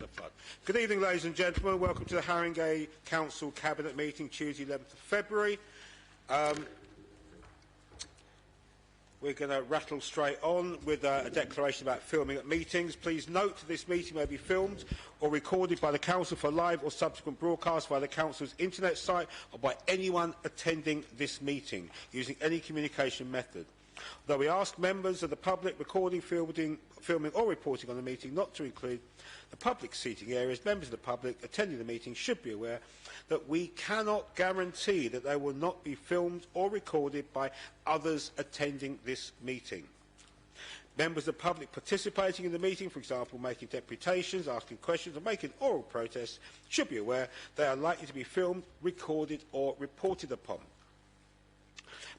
the flood. Good evening, ladies and gentlemen. Welcome to the Haringey Council Cabinet meeting, Tuesday, 11th of February. We're going to rattle straight on with a declaration about filming at meetings. Please note this meeting may be filmed or recorded by the Council for live or subsequent broadcast via the Council's internet site or by anyone attending this meeting using any communication method. Though we ask members of the public recording, filming or reporting on the meeting not to include the public seating areas, members of the public attending the meeting should be aware that we cannot guarantee that they will not be filmed or recorded by others attending this meeting. Members of the public participating in the meeting, for example, making deputations, asking questions or making oral protests, should be aware they are likely to be filmed, recorded or reported upon.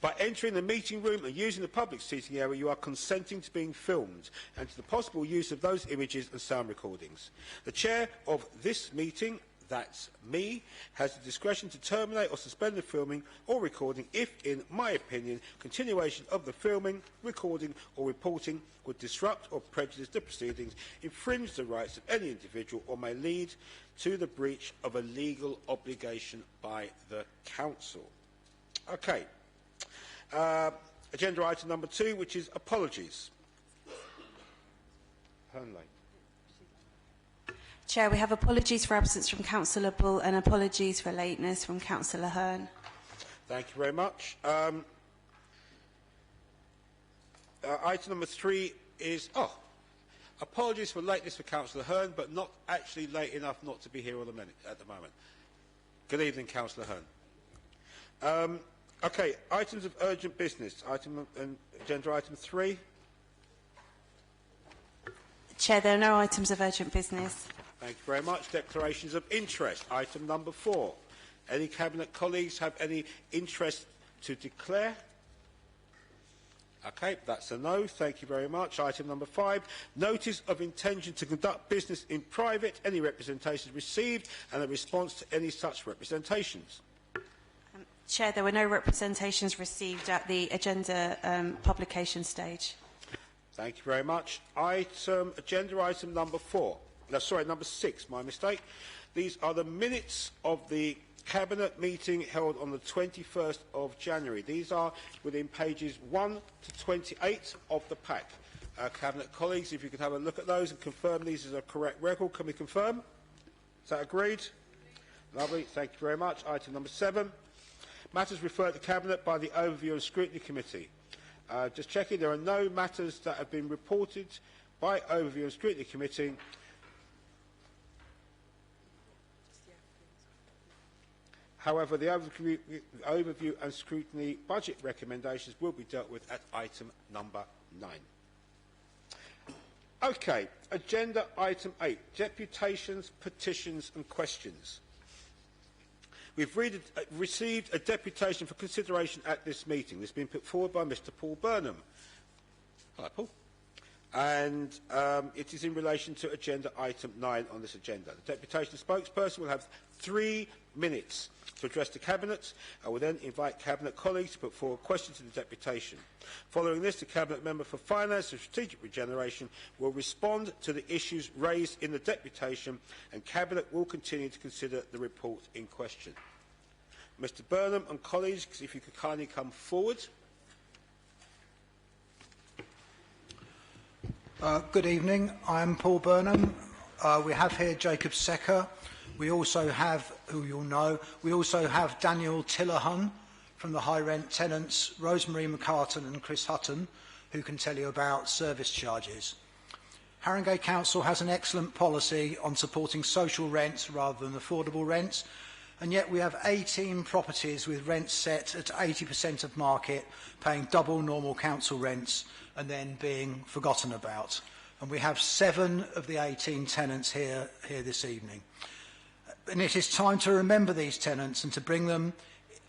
By entering the meeting room and using the public seating area, you are consenting to being filmed and to the possible use of those images and sound recordings. The chair of this meeting, that's me, has the discretion to terminate or suspend the filming or recording if, in my opinion, continuation of the filming, recording or reporting would disrupt or prejudice the proceedings, infringe the rights of any individual or may lead to the breach of a legal obligation by the Council. Okay. Agenda item number 2, which is apologies. Hernley. Chair, we have apologies for absence from Councillor Bull and apologies for lateness from Councillor Hearn. Thank you very much. Item number 3 is apologies for lateness for Councillor Hearn, but not actually late enough not to be here at the moment. Good evening, Councillor Hearn. Okay, items of urgent business. Agenda item 3. Chair, there are no items of urgent business. Thank you very much. Declarations of interest. Item number 4. Any Cabinet colleagues have any interest to declare? Okay, that's a no. Thank you very much. Item number 5. Notice of intention to conduct business in private. Any representations received and a response to any such representations. Chair, there were no representations received at the agenda publication stage. Thank you very much. Agenda item number 6, my mistake. These are the minutes of the Cabinet meeting held on the 21st of January. These are within pages 1 to 28 of the pack. Cabinet colleagues, if you could have a look at those and confirm these as a correct record. Can we confirm? Is that agreed? Lovely. Thank you very much. Item number 7. Matters referred to Cabinet by the Overview and Scrutiny Committee. Just checking, there are no matters that have been reported by Overview and Scrutiny Committee. However, the Overview and Scrutiny budget recommendations will be dealt with at item number 9. Okay, agenda item 8, deputations, petitions and questions. We've received a deputation for consideration at this meeting. This has been put forward by Mr. Paul Burnham. Hello, Paul. And it is in relation to agenda item 9 on this agenda. The deputation spokesperson will have 3 minutes to address the Cabinet. I will then invite Cabinet colleagues to put forward questions to the deputation. Following this, the Cabinet Member for Finance and Strategic Regeneration will respond to the issues raised in the deputation, and Cabinet will continue to consider the report in question. Mr. Burnham and colleagues, if you could kindly come forward. Good evening. I am Paul Burnham. We have here Jacob Secker. We also have, who you'll know, we also have Daniel Tillahan from the high rent tenants, Rosemary McCartan and Chris Hutton, who can tell you about service charges. Haringey Council has an excellent policy on supporting social rents rather than affordable rents, and yet we have 18 properties with rents set at 80% of market, paying double normal council rents and then being forgotten about. And we have 7 of the 18 tenants here this evening. And it is time to remember these tenants and to bring them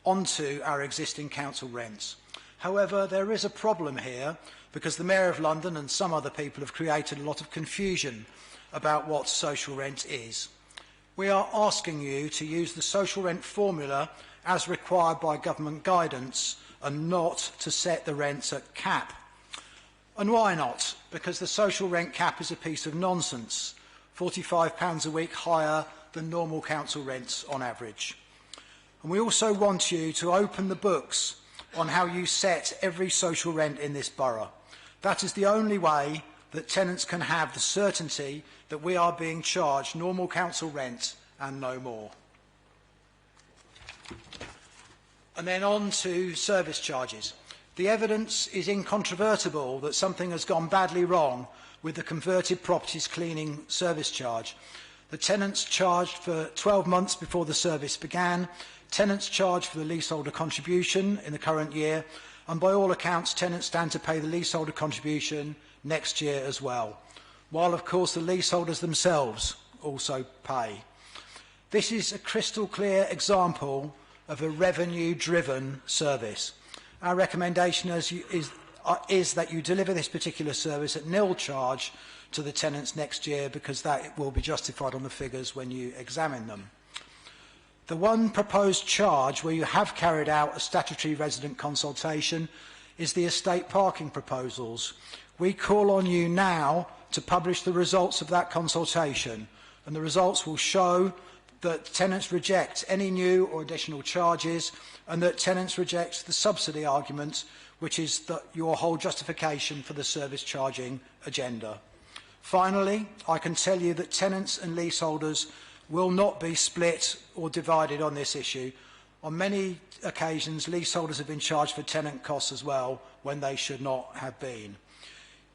onto our existing council rents. However, there is a problem here because the Mayor of London and some other people have created a lot of confusion about what social rent is. We are asking you to use the social rent formula as required by government guidance and not to set the rents at cap. And why not? Because the social rent cap is a piece of nonsense. £45 a week higher than normal council rents on average. And we also want you to open the books on how you set every social rent in this borough. That is the only way that tenants can have the certainty that we are being charged normal council rent and no more. And then on to service charges. The evidence is incontrovertible that something has gone badly wrong with the converted properties cleaning service charge. The tenants charged for 12 months before the service began, tenants charged for the leaseholder contribution in the current year, and by all accounts tenants stand to pay the leaseholder contribution next year as well, while of course the leaseholders themselves also pay. This is a crystal clear example of a revenue-driven service. Our recommendation is that you deliver this particular service at nil charge to the tenants next year, because that will be justified on the figures when you examine them. The one proposed charge where you have carried out a statutory resident consultation is the estate parking proposals. We call on you now to publish the results of that consultation, and the results will show that tenants reject any new or additional charges, and that tenants reject the subsidy argument, which is your whole justification for the service charging agenda. Finally, I can tell you that tenants and leaseholders will not be split or divided on this issue. On many occasions, leaseholders have been charged for tenant costs as well, when they should not have been.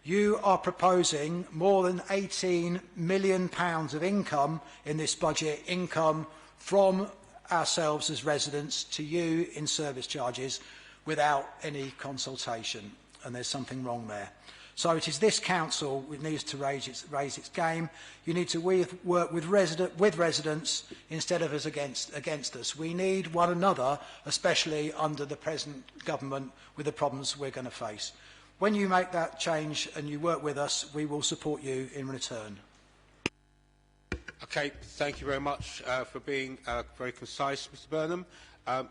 You are proposing more than £18 million of income in this budget, income from ourselves as residents to you in service charges, without any consultation, and there's something wrong there. So it is this council that needs to raise its game. You need to work with residents instead of us against us. We need one another, especially under the present government, with the problems we're going to face. When you make that change and you work with us, we will support you in return. Okay, thank you very much for being very concise, Mr Burnham.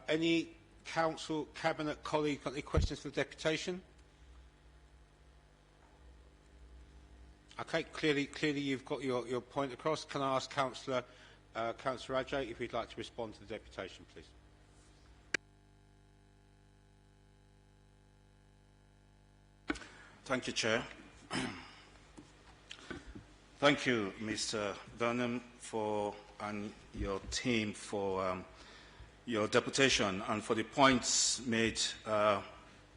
Any council, cabinet colleague got any questions for the deputation? Okay, clearly you've got your point across. Can I ask Councillor Ajay if he'd like to respond to the deputation, please? Thank you, Chair. Thank you, Mr. Burnham, and your team for your deputation and for the points made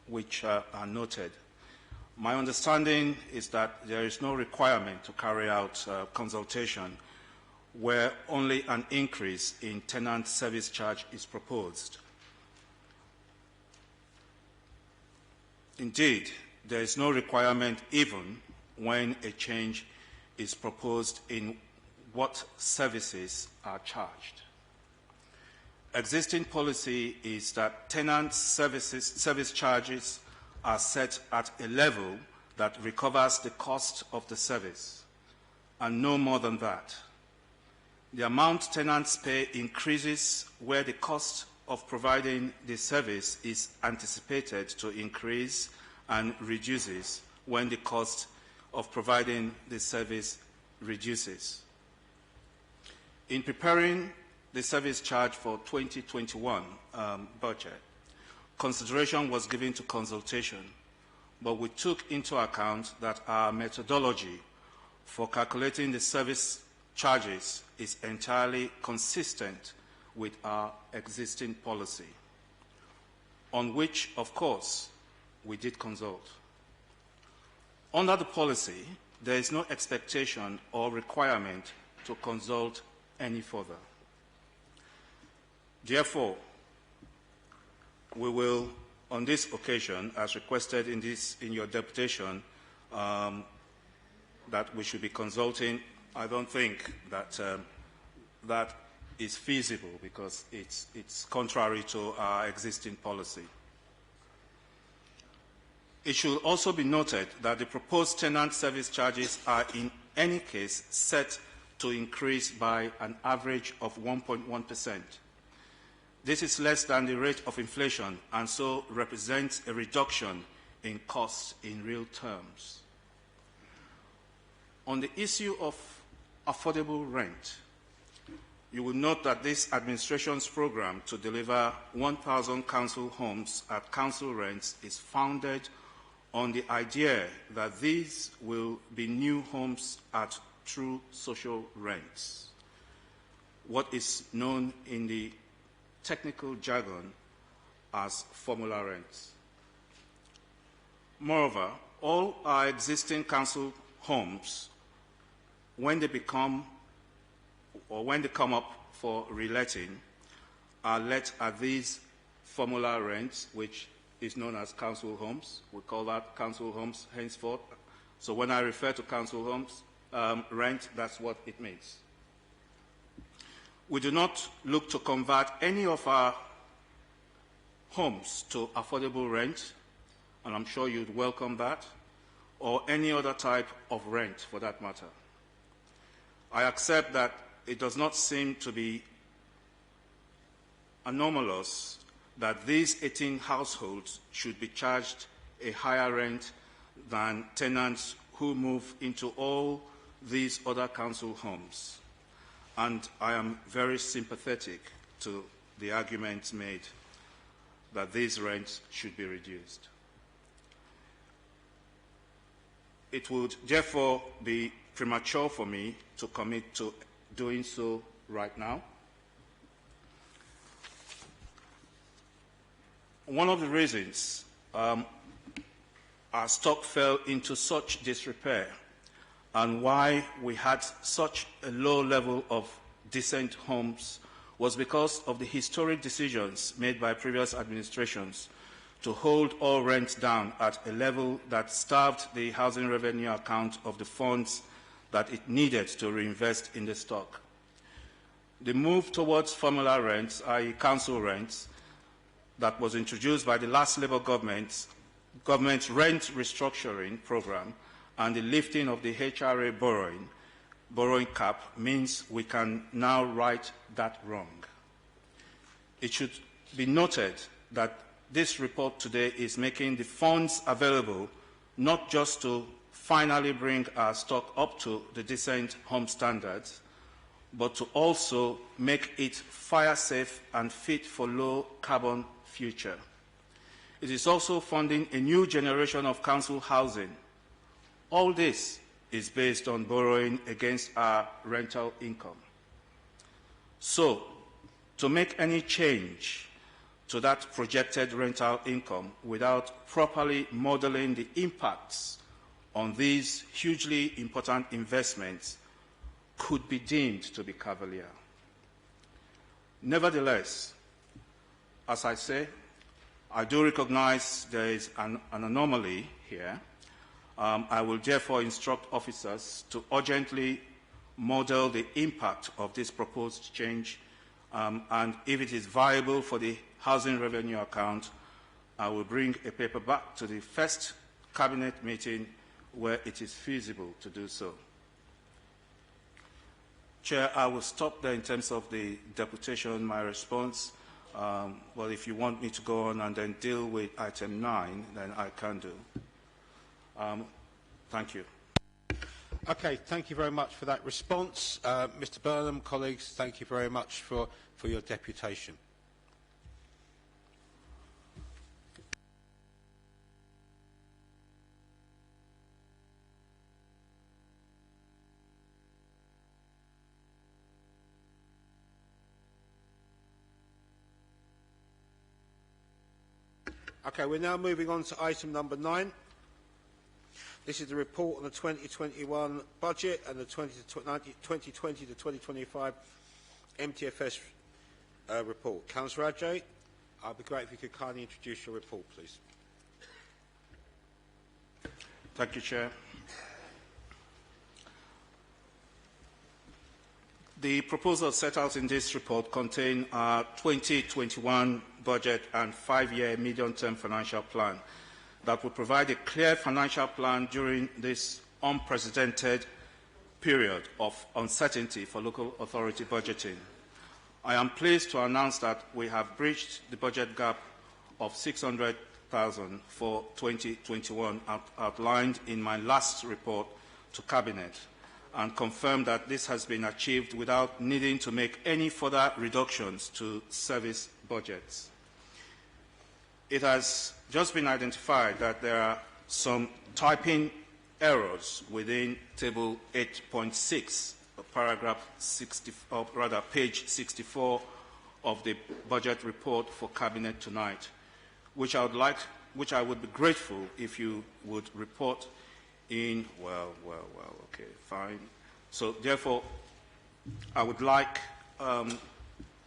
which are noted. My understanding is that there is no requirement to carry out consultation where only an increase in tenant service charge is proposed. Indeed, there is no requirement even when a change is proposed in what services are charged. Existing policy is that tenant service charges are set at a level that recovers the cost of the service, and no more than that. The amount tenants pay increases where the cost of providing the service is anticipated to increase, and reduces when the cost of providing the service reduces. In preparing the service charge for 2021 budget, consideration was given to consultation, but we took into account that our methodology for calculating the service charges is entirely consistent with our existing policy, on which, of course, we did consult. Under the policy, there is no expectation or requirement to consult any further. Therefore, we will, on this occasion, as requested in your deputation, that we should be consulting. I don't think that that is feasible, because it's contrary to our existing policy. It should also be noted that the proposed tenant service charges are in any case set to increase by an average of 1.1%. This is less than the rate of inflation, and so represents a reduction in costs in real terms. On the issue of affordable rent. You will note that this administration's program to deliver 1,000 council homes at council rents is founded on the idea that these will be new homes at true social rents, what is known in the technical jargon as formula rents. Moreover, all our existing council homes, when they come up for reletting, are let at these formula rents, which is known as council homes. We call that council homes henceforth. So when I refer to council homes rent, that's what it means. We do not look to convert any of our homes to affordable rent, and I'm sure you'd welcome that, or any other type of rent for that matter. I accept that it does not seem to be anomalous that these 18 households should be charged a higher rent than tenants who move into all these other council homes. And I am very sympathetic to the arguments made that these rents should be reduced. It would therefore be premature for me to commit to doing so right now. One of the reasons our stock fell into such disrepair and why we had such a low level of decent homes was because of the historic decisions made by previous administrations to hold all rents down at a level that starved the housing revenue account of the funds that it needed to reinvest in the stock. The move towards formula rents, i.e. council rents, that was introduced by the last Labour government's rent restructuring program and the lifting of the HRA borrowing cap means we can now right that wrong. It should be noted that this report today is making the funds available not just to finally bring our stock up to the decent home standards, but to also make it fire-safe and fit for low-carbon future. It is also funding a new generation of council housing. All this is based on borrowing against our rental income. So, to make any change to that projected rental income without properly modeling the impacts on these hugely important investments could be deemed to be cavalier. Nevertheless, as I say, I do recognize there is an anomaly here. I will therefore instruct officers to urgently model the impact of this proposed change, and if it is viable for the housing revenue account, I will bring a paper back to the first cabinet meeting where it is feasible to do so. Chair, I will stop there in terms of the deputation, my response. Well, if you want me to go on and then deal with item 9, then I can do. Thank you. Okay, thank you very much for that response. Mr. Burnham, colleagues, thank you very much for your deputation. Okay, we're now moving on to item number 9. This is the report on the 2021 budget and the 2020 to 2025 MTFS report. Councillor Ajay, I'd be great if you could kindly introduce your report, please. Thank you, Chair. The proposals set out in this report contain our 2021 budget and 5-year medium-term financial plan that will provide a clear financial plan during this unprecedented period of uncertainty for local authority budgeting. I am pleased to announce that we have breached the budget gap of 600,000 for 2021 outlined in my last report to Cabinet, and confirm that this has been achieved without needing to make any further reductions to service budgets. It has just been identified that there are some typing errors within Table 8.6, paragraph 60, or rather page 64 of the budget report for Cabinet tonight, which I would be grateful if you would report in, okay, fine. So therefore, I would like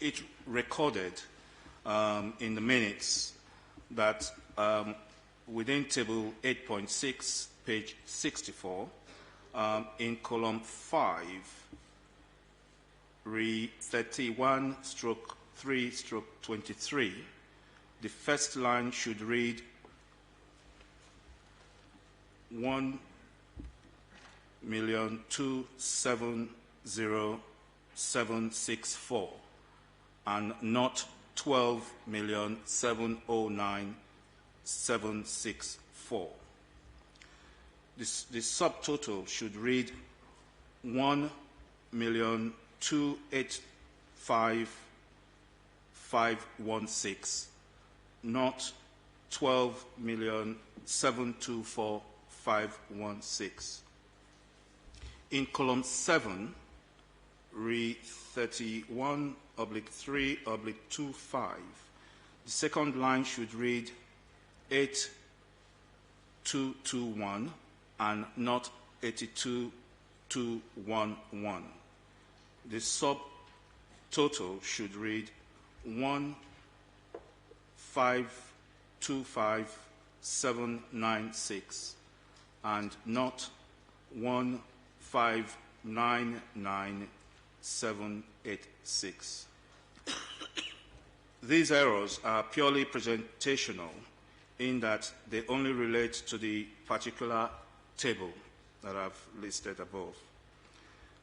it recorded in the minutes that within Table 8.6, page 64, in column 5, re 31/3/23, the first line should read 1,270,764 and not 12,709,764. The subtotal should read 1,285,516, not 12,724,516. In column 7, re 31/3/25, the second line should read 8221 and not 82,211. The subtotal should read 1,525,796 and not 1,599,786. These errors are purely presentational in that they only relate to the particular table that I've listed above.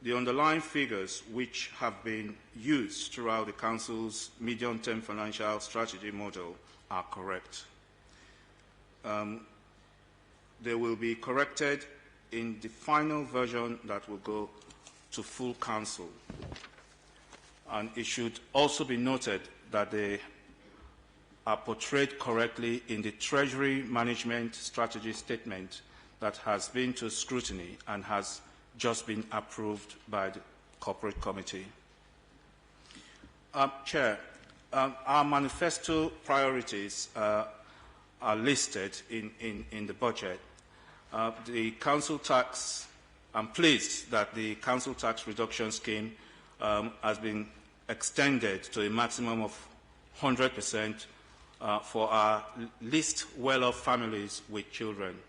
The underlying figures which have been used throughout the Council's medium-term financial strategy model are correct. They will be corrected in the final version that will go to full Council. And it should also be noted that they are portrayed correctly in the Treasury Management Strategy Statement that has been to scrutiny and has just been approved by the Corporate Committee. Chair, our manifesto priorities are listed in the budget. The council tax, I'm pleased that the council tax reduction scheme has been extended to a maximum of 100% for our least well-off families with children.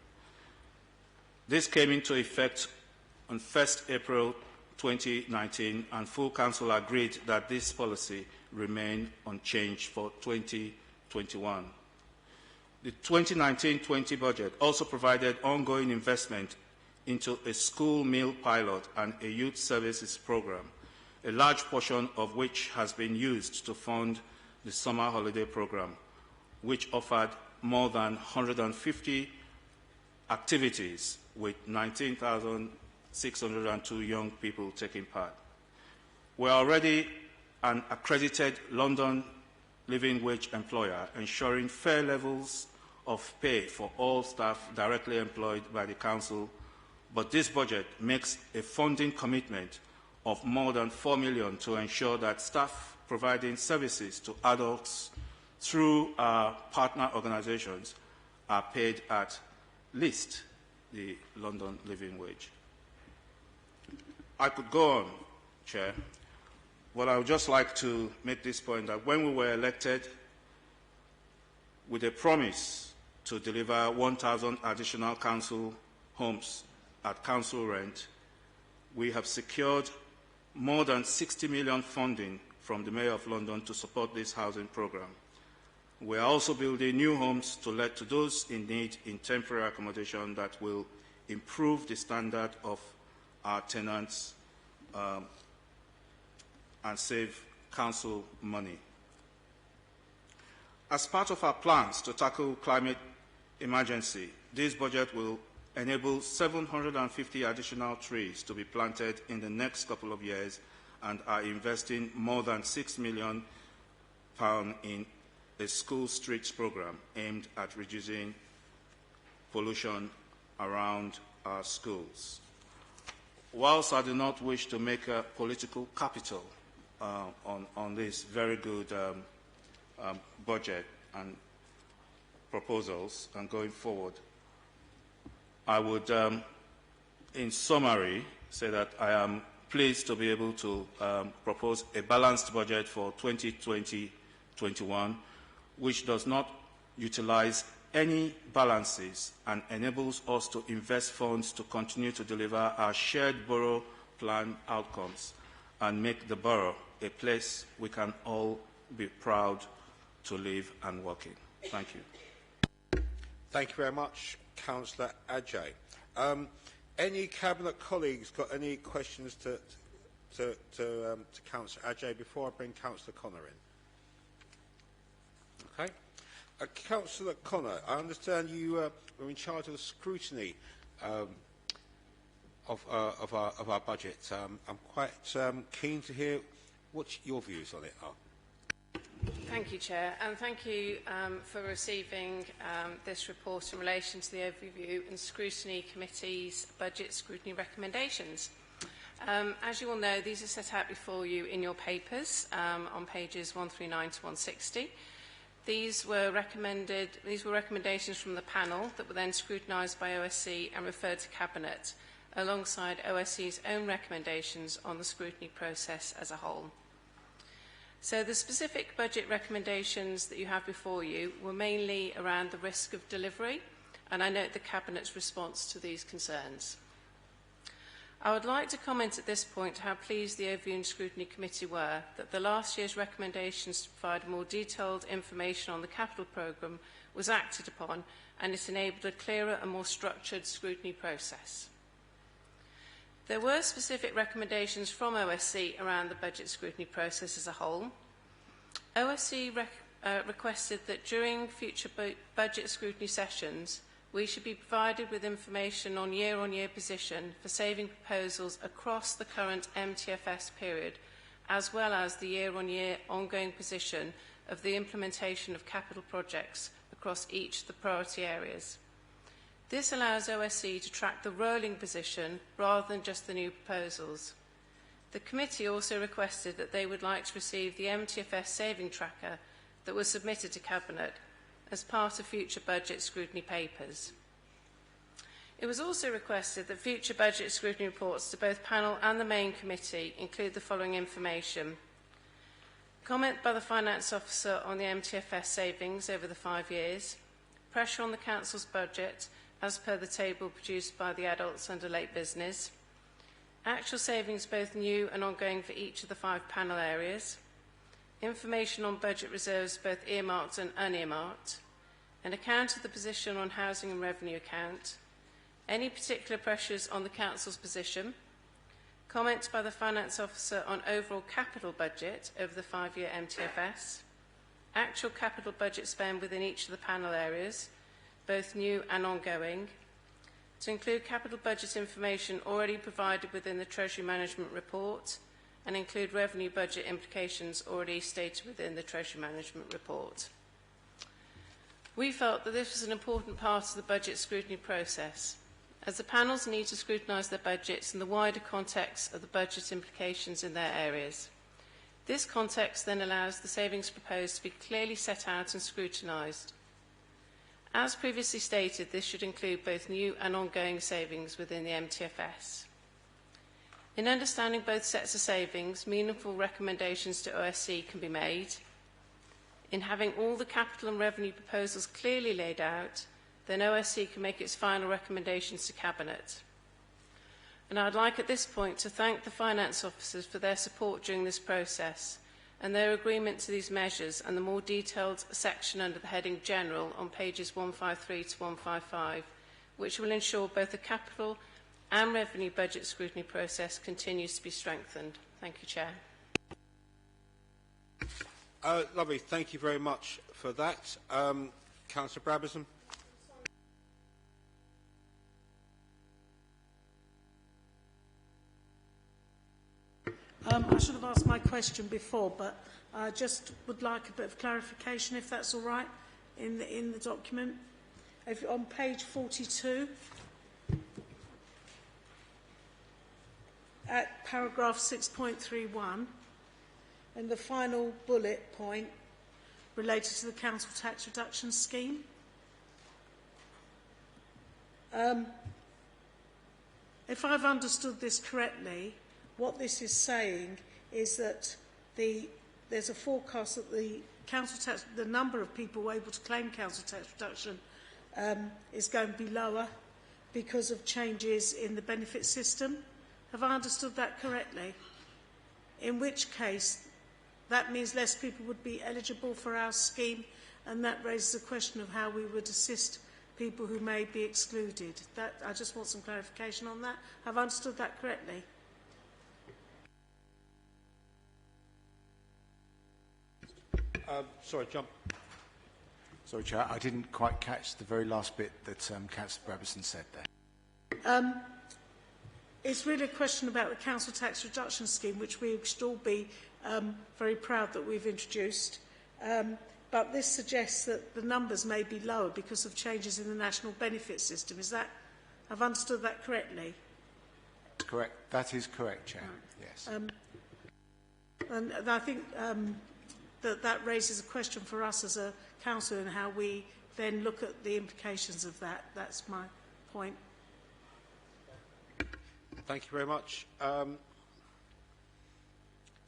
This came into effect on 1st April 2019, and full council agreed that this policy remain unchanged for 2021. The 2019-20 budget also provided ongoing investment into a school meal pilot and a youth services program, a large portion of which has been used to fund the summer holiday program, which offered more than 150 activities with 19,602 young people taking part. We are already an accredited London living wage employer, ensuring fair levels of pay for all staff directly employed by the Council, but this budget makes a funding commitment of more than 4 million to ensure that staff providing services to adults through our partner organizations are paid at least the London living wage. I could go on, Chair, but I would just like to make this point that when we were elected with a promise to deliver 1,000 additional council homes at council rent, we have secured more than 60 million funding from the Mayor of London to support this housing program. We are also building new homes to let to those in need in temporary accommodation that will improve the standard of our tenants and save council money. As part of our plans to tackle climate emergency, this budget will enable 750 additional trees to be planted in the next couple of years and are investing more than £6 million in a school streets program aimed at reducing pollution around our schools. Whilst I do not wish to make a political capital on this very good budget and proposals and going forward, I would, in summary, say that I am pleased to be able to propose a balanced budget for 2020-21, which does not utilize any balances and enables us to invest funds to continue to deliver our shared borough plan outcomes and make the borough a place we can all be proud to live and work in. Thank you. Thank you very much, Councillor Ajay. Any Cabinet colleagues got any questions to Councillor Ajay before I bring Councillor Connor in? Okay. Councillor Connor, I understand you were in charge of the scrutiny of our budget. I'm quite keen to hear what your views on it are. Thank you, Chair, and thank you for receiving this report in relation to the Overview and Scrutiny Committee's budget scrutiny recommendations. As you all know, these are set out before you in your papers on pages 139 to 160. These were recommendations from the panel that were then scrutinised by OSC and referred to Cabinet, alongside OSC's own recommendations on the scrutiny process as a whole. So the specific budget recommendations that you have before you were mainly around the risk of delivery, and I note the Cabinet's response to these concerns. I would like to comment at this point how pleased the Overview and Scrutiny Committee were that the last year's recommendations to provide more detailed information on the capital programme was acted upon, and it enabled a clearer and more structured scrutiny process. There were specific recommendations from OSC around the budget scrutiny process as a whole. OSC requested that during future budget scrutiny sessions, we should be provided with information on year-on-year position for saving proposals across the current MTFS period, as well as the year-on-year ongoing position of the implementation of capital projects across each of the priority areas. This allows OSC to track the rolling position rather than just the new proposals. The committee also requested that they would like to receive the MTFS saving tracker that was submitted to Cabinet as part of future budget scrutiny papers. It was also requested that future budget scrutiny reports to both panel and the main committee include the following information: comment by the Finance Officer on the MTFS savings over the 5 years, pressure on the Council's budget as per the table produced by the Adults Under Late Business, actual savings both new and ongoing for each of the 5 panel areas, information on budget reserves both earmarked and unearmarked, an account of the position on housing and revenue account, any particular pressures on the Council's position, comments by the Finance Officer on overall capital budget over the 5-year MTFS, actual capital budget spend within each of the panel areas, both new and ongoing, to include capital budget information already provided within the Treasury Management Report, and include revenue budget implications already stated within the Treasury Management Report. We felt that this was an important part of the budget scrutiny process, as the panels need to scrutinise their budgets in the wider context of the budget implications in their areas. This context then allows the savings proposed to be clearly set out and scrutinised. As previously stated, this should include both new and ongoing savings within the MTFS. In understanding both sets of savings, meaningful recommendations to OSC can be made. In having all the capital and revenue proposals clearly laid out, then OSC can make its final recommendations to Cabinet. And I'd like at this point to thank the Finance Officers for their support during this process and their agreement to these measures and the more detailed section under the heading General on pages 153 to 155, which will ensure both the capital and revenue budget scrutiny process continues to be strengthened. Thank you, Chair. Lovely. Thank you very much for that. Councillor Brabazon. I should have asked my question before, but I just would like a bit of clarification, if that's all right, in the document. If on page 42, at paragraph 6.31, and the final bullet point related to the council tax reduction scheme. If I've understood this correctly, what this is saying is that there's a forecast that the number of people able to claim council tax reduction is going to be lower because of changes in the benefit system. Have I understood that correctly? In which case, that means less people would be eligible for our scheme, and that raises a question of how we would assist people who may be excluded. I just want some clarification on that. Have I understood that correctly? Sorry, John. Sorry, Chair, I didn't quite catch the very last bit that Councillor Brabazon said there. It's really a question about the council tax reduction scheme, which we should all be very proud that we've introduced. But this suggests that the numbers may be lower because of changes in the national benefit system. Have I understood that correctly? Correct. That is correct, Chair. Right. Yes. And I think that raises a question for us as a council and how we then look at the implications of that. That's my point. Thank you very much. Do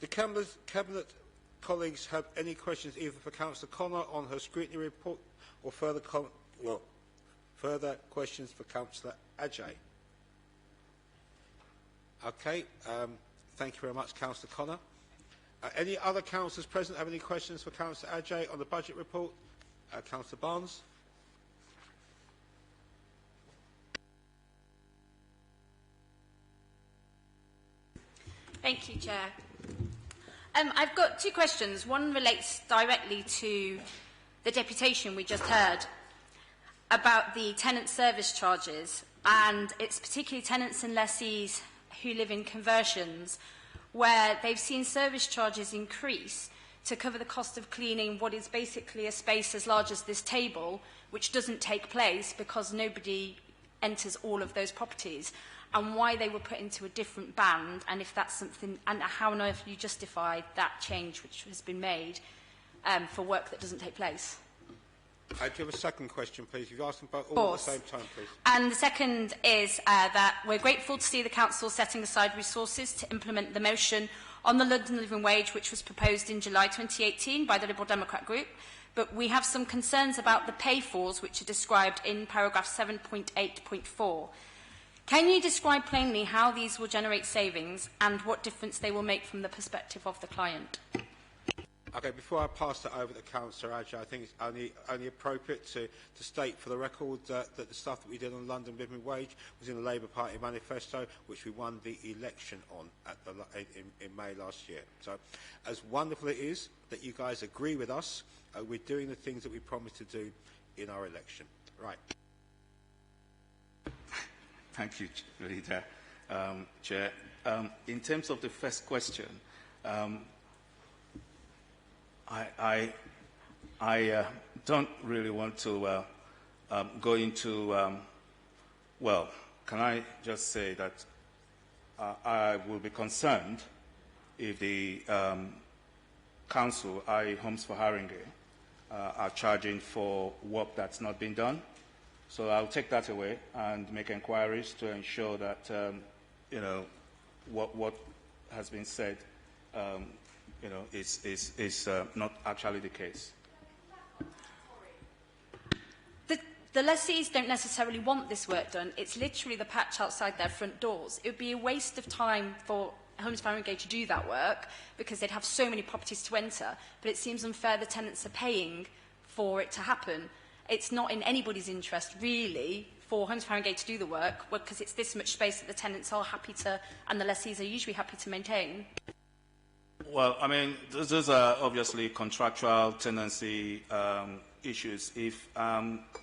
Cabinet colleagues have any questions either for Councillor Connor on her scrutiny report or further questions for Councillor Ajay? Okay. Thank you very much, Councillor Connor. Any other councillors present have any questions for Councillor Ajay on the budget report? Councillor Barnes. Thank you, Chair. I've got two questions. One relates directly to the deputation we just heard about the tenant service charges, and it's particularly tenants and lessees who live in conversions where they've seen service charges increase to cover the cost of cleaning what is basically a space as large as this table, which doesn't take place because nobody enters all of those properties, and why they were put into a different band, and if that's something, and how on earth you justify that change which has been made for work that doesn't take place. Do you have a second question, please? You've asked them both all at the same time, please. And the second is that we're grateful to see the Council setting aside resources to implement the motion on the London Living Wage, which was proposed in July 2018 by the Liberal Democrat Group, but we have some concerns about the pay-fors, which are described in paragraph 7.8.4. Can you describe plainly how these will generate savings and what difference they will make from the perspective of the client? Okay, before I pass that over to Councillor Ajay, I think it's only appropriate to state for the record that the stuff that we did on London Living Wage was in the Labour Party manifesto, which we won the election on in May last year. So, as wonderful it is that you guys agree with us, we're doing the things that we promised to do in our election. Right. Thank you, Leader. Chair. In terms of the first question, I don't really want to go into, well, can I just say that I will be concerned if the Council, i.e. Homes for Haringey, are charging for work that's not been done. So I'll take that away and make inquiries to ensure that, you know, what has been said, you know, is not actually the case. The lessees don't necessarily want this work done. It's literally the patch outside their front doors. It would be a waste of time for Homes for Haringey to do that work because they'd have so many properties to enter, but it seems unfair the tenants are paying for it to happen. It's not in anybody's interest, really, for Homes for Haringey to do the work because it's this much space that the tenants are happy to, and the lessees are usually happy to maintain. Well, I mean, those are obviously contractual tenancy issues. If,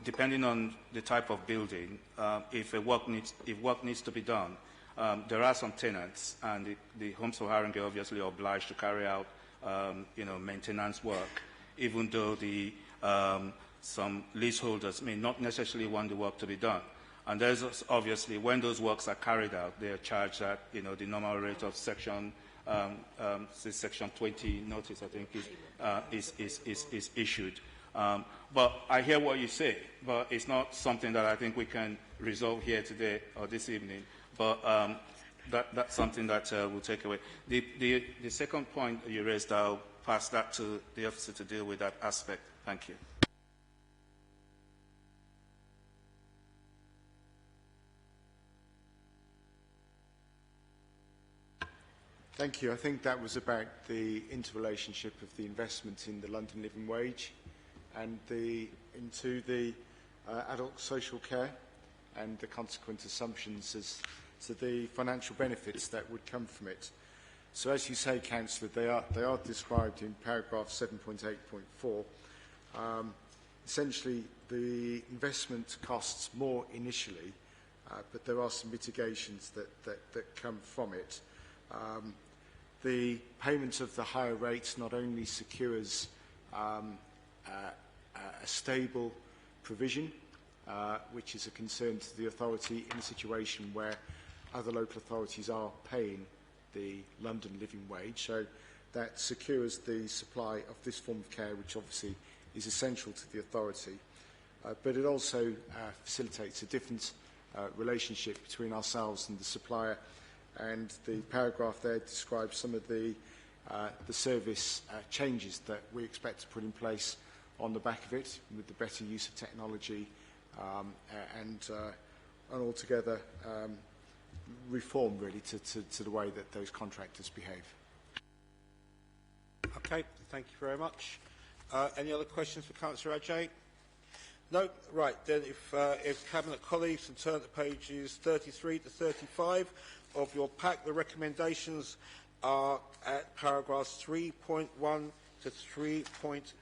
depending on the type of building, if work needs to be done, there are some tenants, and the Homes for Haringey obviously are obliged to carry out maintenance work, even though some leaseholders may not necessarily want the work to be done. And there's obviously, when those works are carried out, they are charged at the normal rate of section 20 notice, I think, is issued. But I hear what you say, but it's not something that I think we can resolve here today or this evening. But that's something that we'll take away. The second point you raised, I'll pass that to the officer to deal with that aspect. Thank you. Thank you. I think that was about the interrelationship of the investment in the London living wage and into the adult social care and the consequent assumptions as to the financial benefits that would come from it. So as you say, Councillor, they are described in paragraph 7.8.4. Essentially, the investment costs more initially, but there are some mitigations that come from it. The payment of the higher rates not only secures a stable provision, which is a concern to the authority in a situation where other local authorities are paying the London living wage, so that secures the supply of this form of care, which obviously is essential to the authority. But it also facilitates a different relationship between ourselves and the supplier, and the paragraph there describes some of the service changes that we expect to put in place on the back of it, with the better use of technology and altogether reform, really, to the way that those contractors behave. Okay, thank you very much. Any other questions for Councillor Ajay? No? Right, then if Cabinet colleagues can turn to pages 33 to 35 of your pack, the recommendations are at paragraphs 3.1 to 3.20.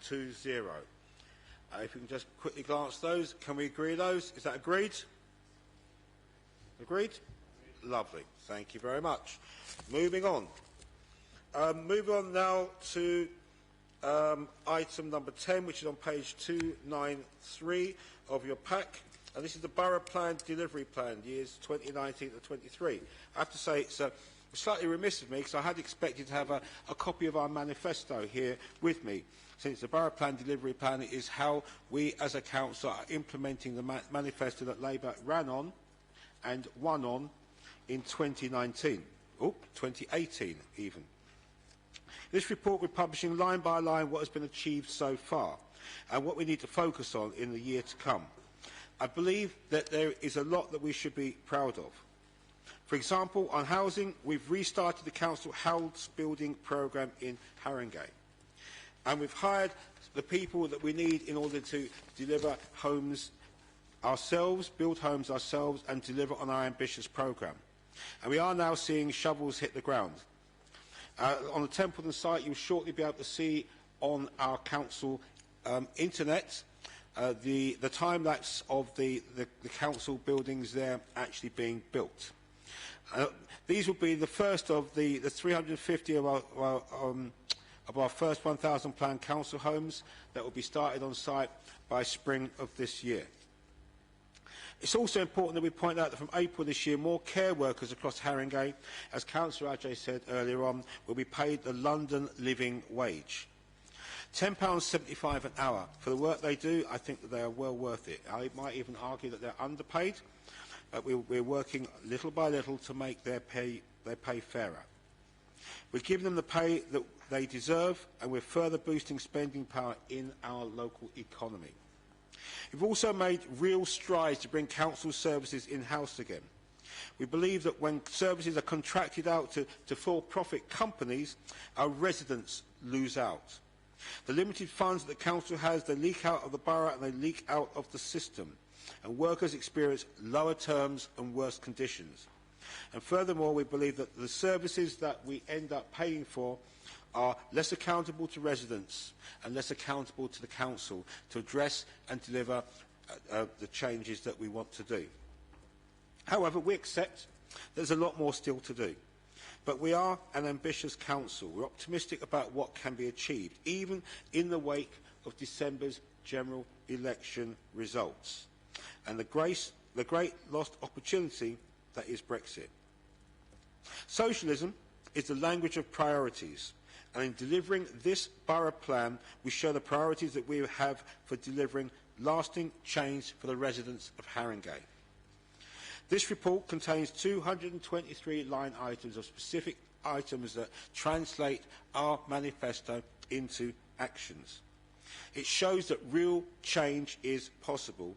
If you can just quickly glance those, can we agree those? Is that agreed? Agreed? Lovely. Thank you very much. Moving on. Moving on now to item number 10, which is on page 293 of your pack. And this is the Borough Plan Delivery Plan, years 2019 to 23. I have to say it's slightly remiss of me, because I had expected to have a copy of our manifesto here with me, since the Borough Plan Delivery Plan is how we as a council are implementing the manifesto that Labour ran on and won on in 2019. 2018 even. This report we're publishing line by line what has been achieved so far and what we need to focus on in the year to come. I believe that there is a lot that we should be proud of. For example, on housing, we've restarted the council house building programme in Haringey. And we've hired the people that we need in order to deliver homes ourselves, build homes ourselves, and deliver on our ambitious programme. And we are now seeing shovels hit the ground. On the Templeton site, you'll shortly be able to see on our council internet the time-lapse of the council buildings there actually being built. These will be the first of the 350 of our first 1,000 planned council homes that will be started on site by spring of this year. It's also important that we point out that from April this year, more care workers across Haringey, as Councillor Ajay said earlier on, will be paid the London living wage. £10.75 an hour. For the work they do, I think that they are well worth it. I might even argue that they're underpaid, but we're working little by little to make their pay fairer. We're giving them the pay that they deserve, and we're further boosting spending power in our local economy. We've also made real strides to bring council services in-house again. We believe that when services are contracted out to for-profit companies, our residents lose out. The limited funds that the council has, they leak out of the borough and they leak out of the system, and workers experience lower terms and worse conditions. And furthermore, we believe that the services that we end up paying for are less accountable to residents and less accountable to the council to address and deliver the changes that we want to do. However, we accept There's a lot more still to do. But we are an ambitious council. We're optimistic about what can be achieved, even in the wake of December's general election results and the great lost opportunity that is Brexit. Socialism is the language of priorities, and in delivering this borough plan, we show the priorities that we have for delivering lasting change for the residents of Haringey. This report contains 223 line items of specific items that translate our manifesto into actions. It shows that real change is possible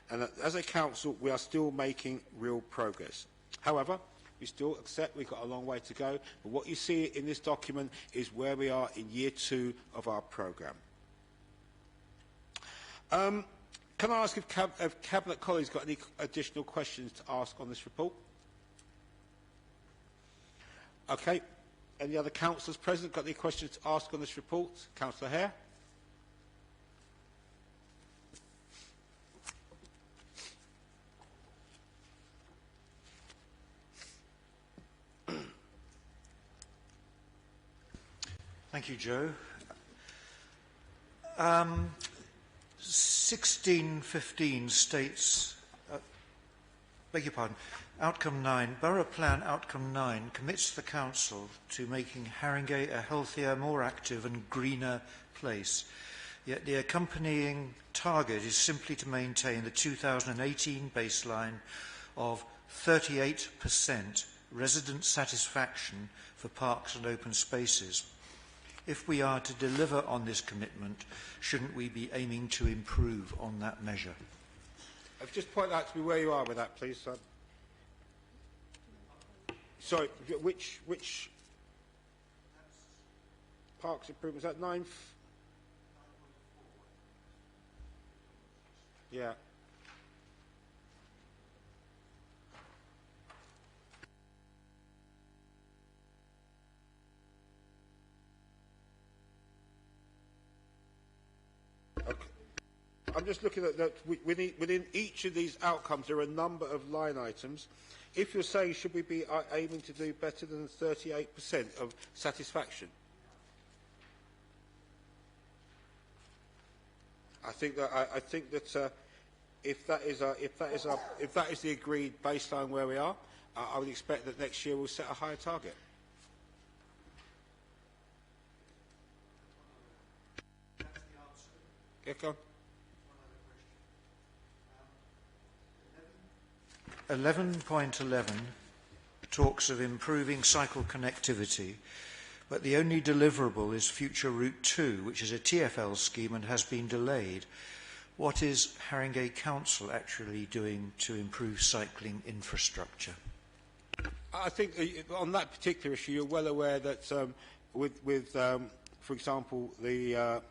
and that as a council we are still making real progress. However, we still accept we've got a long way to go, but what you see in this document is where we are in year 2 of our programme. Can I ask if Cabinet colleagues got any additional questions to ask on this report? Okay. Any other councillors present got any questions to ask on this report? Councillor Hare? Thank you, Joe. 1615 states, beg your pardon, Outcome 9, Borough Plan Outcome 9 commits the Council to making Haringey a healthier, more active and greener place. Yet the accompanying target is simply to maintain the 2018 baseline of 38% resident satisfaction for parks and open spaces. If we are to deliver on this commitment, shouldn't we be aiming to improve on that measure? I've just point out to me where you are with that, please, son. Sorry, which parks improvements? Is that 9? Yeah. Okay. I'm just looking at that. Within each of these outcomes, there are a number of line items. If you're saying, should we be aiming to do better than 38% of satisfaction? I think that if that is the agreed baseline where we are, I would expect that next year we'll set a higher target. Yeah, go on. 11.11 talks of improving cycle connectivity, but the only deliverable is Future Route 2, which is a TfL scheme and has been delayed. What is Haringey Council actually doing to improve cycling infrastructure? I think on that particular issue, you're well aware that for example, the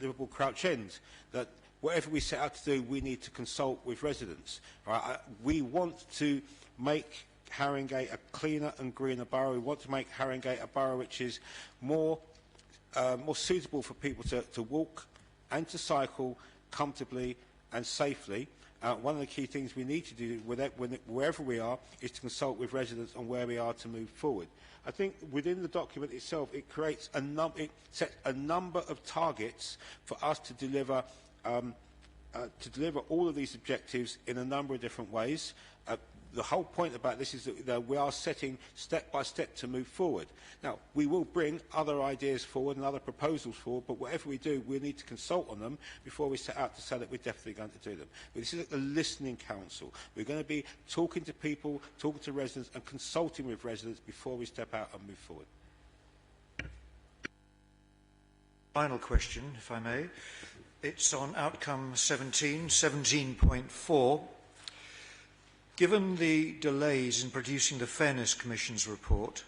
Liverpool Crouch End, that whatever we set out to do, we need to consult with residents. Right? We want to make Haringey a cleaner and greener borough. We want to make Haringey a borough which is more suitable for people to walk and to cycle comfortably and safely. One of the key things we need to do wherever we are is to consult with residents on where we are to move forward. I think within the document itself, it creates it sets a number of targets for us to deliver all of these objectives in a number of different ways. The whole point about this is that we are setting step by step to move forward. Now, we will bring other ideas forward and other proposals forward, but whatever we do, we need to consult on them before we set out to say that we're definitely going to do them. But this is a listening council. We're going to be talking to people, talking to residents and consulting with residents before we step out and move forward. Final question, if I may. It's on outcome 17.4. Given the delays in producing the Fairness Commission's report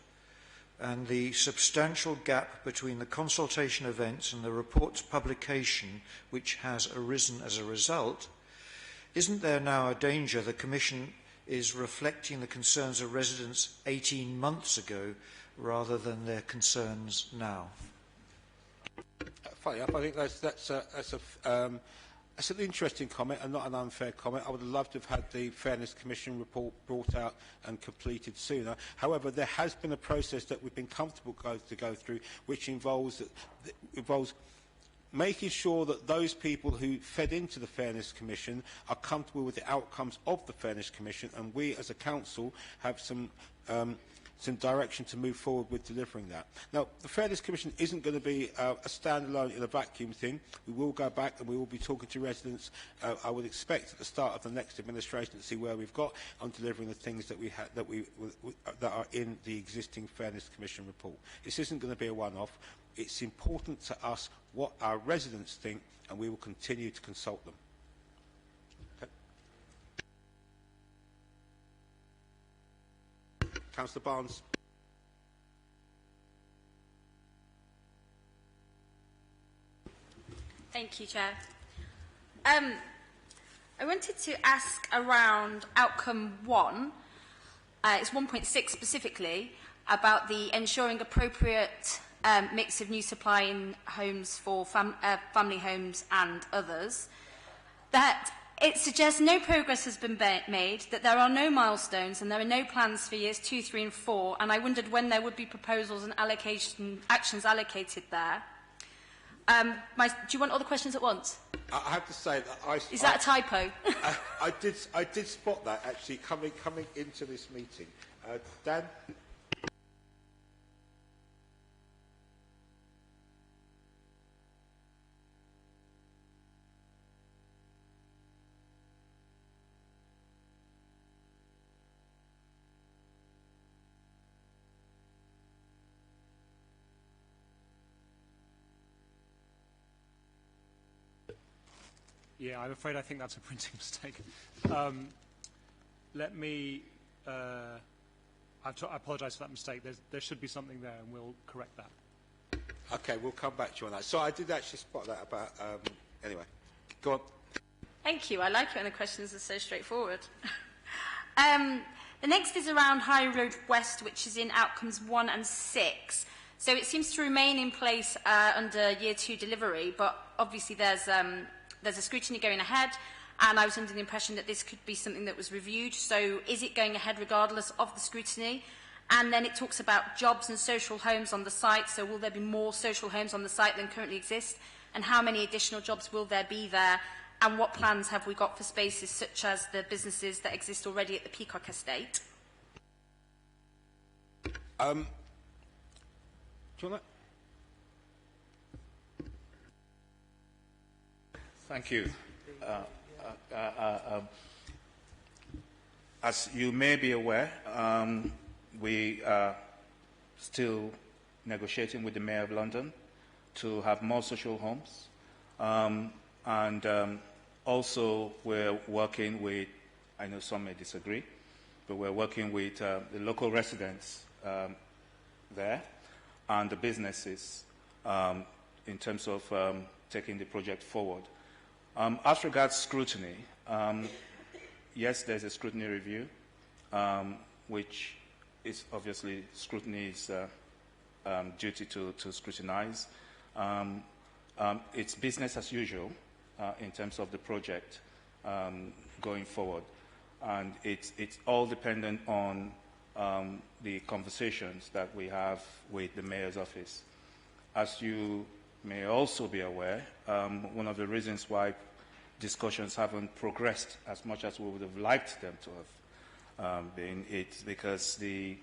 and the substantial gap between the consultation events and the report's publication, which has arisen as a result, isn't there now a danger the Commission is reflecting the concerns of residents 18 months ago rather than their concerns now? Funny enough, I think that's That's an interesting comment and not an unfair comment. I would have loved to have had the Fairness Commission report brought out and completed sooner. However, there has been a process that we've been comfortable to go through, which involves making sure that those people who fed into the Fairness Commission are comfortable with the outcomes of the Fairness Commission, and we as a council have some direction to move forward with delivering that. Now, the Fairness Commission isn't going to be a standalone in a vacuum thing. We will go back and we will be talking to residents, I would expect, at the start of the next administration to see where we've got on delivering the things that that are in the existing Fairness Commission report. This isn't going to be a one-off. It's important to us what our residents think, and we will continue to consult them. Councillor Barnes. Thank you, Chair. I wanted to ask around outcome 1, it's 1.6 specifically, about the ensuring appropriate mix of new supply in homes for family homes and others, that it suggests no progress has been made, that there are no milestones and there are no plans for years 2, 3 and 4, and I wondered when there would be proposals and actions allocated there. Do you want all the questions at once? I have to say that Is that a typo? I did spot that actually coming into this meeting. Dan? Yeah, I'm afraid I think that's a printing mistake. Let me... I apologise for that mistake. There should be something there, and we'll correct that. Okay, we'll come back to you on that. So I did actually spot that about... anyway, go on. Thank you. I like it when the questions are so straightforward. The next is around High Road West, which is in outcomes 1 and 6. So it seems to remain in place under year 2 delivery, but obviously there's a scrutiny going ahead, and I was under the impression that this could be something that was reviewed. So is it going ahead regardless of the scrutiny? And then it talks about jobs and social homes on the site. So will there be more social homes on the site than currently exist? And how many additional jobs will there be there? And what plans have we got for spaces such as the businesses that exist already at the Peacock Estate? Do you want that? Thank you. As you may be aware, we are still negotiating with the Mayor of London to have more social homes. Also we're working with, I know some may disagree, but we're working with the local residents there and the businesses in terms of taking the project forward. As regards scrutiny, yes, there's a scrutiny review, which is obviously scrutiny is duty to scrutinize. It's business as usual in terms of the project going forward, and it's all dependent on the conversations that we have with the Mayor's office. As you may also be aware, one of the reasons why discussions haven't progressed as much as we would have liked them to have been, it's because the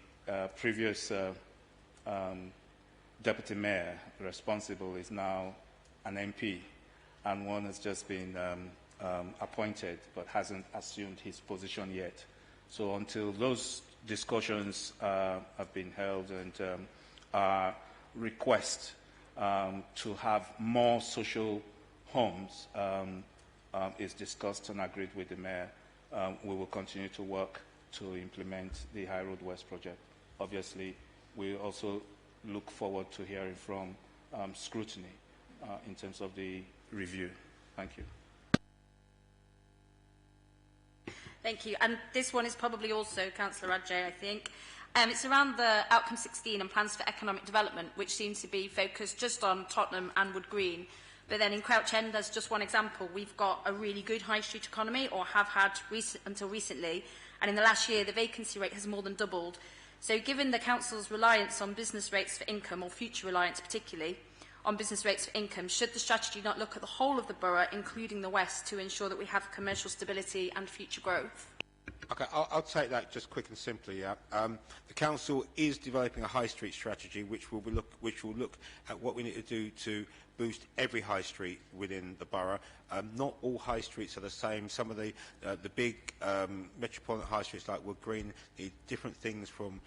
previous deputy mayor responsible is now an MP, and one has just been appointed but hasn't assumed his position yet. So until those discussions have been held and our request to have more social homes is discussed and agreed with the Mayor, we will continue to work to implement the High Road West project. Obviously, we also look forward to hearing from scrutiny in terms of the review. Thank you. Thank you. And this one is probably also Councillor Radjay, I think. It's around the Outcome 16 and plans for economic development, which seems to be focused just on Tottenham and Wood Green. But then in Crouch End, as just one example, we've got a really good high street economy, or have had until recently, and in the last year the vacancy rate has more than doubled. So given the Council's reliance on business rates for income, or future reliance particularly, on business rates for income, should the strategy not look at the whole of the borough, including the West, to ensure that we have commercial stability and future growth? Okay, I'll take that just quick and simply. Yeah. The council is developing a high street strategy, which will look at what we need to do to boost every high street within the borough. Not all high streets are the same. Some of the big metropolitan high streets like Wood Green need different things from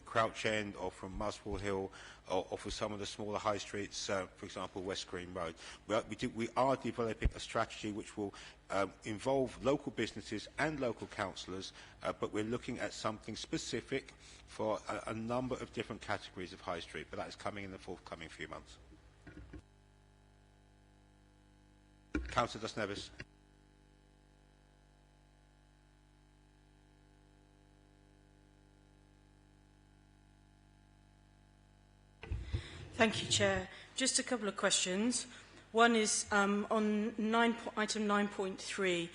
Crouch End or from Muswell Hill, or for some of the smaller high streets, for example, West Green Road. We are developing a strategy which will involve local businesses and local councillors, but we're looking at something specific for a number of different categories of high street, but that is coming in the forthcoming few months. Councillor Das Neves. Thank you, Chair. Just a couple of questions. One is on item 9.3,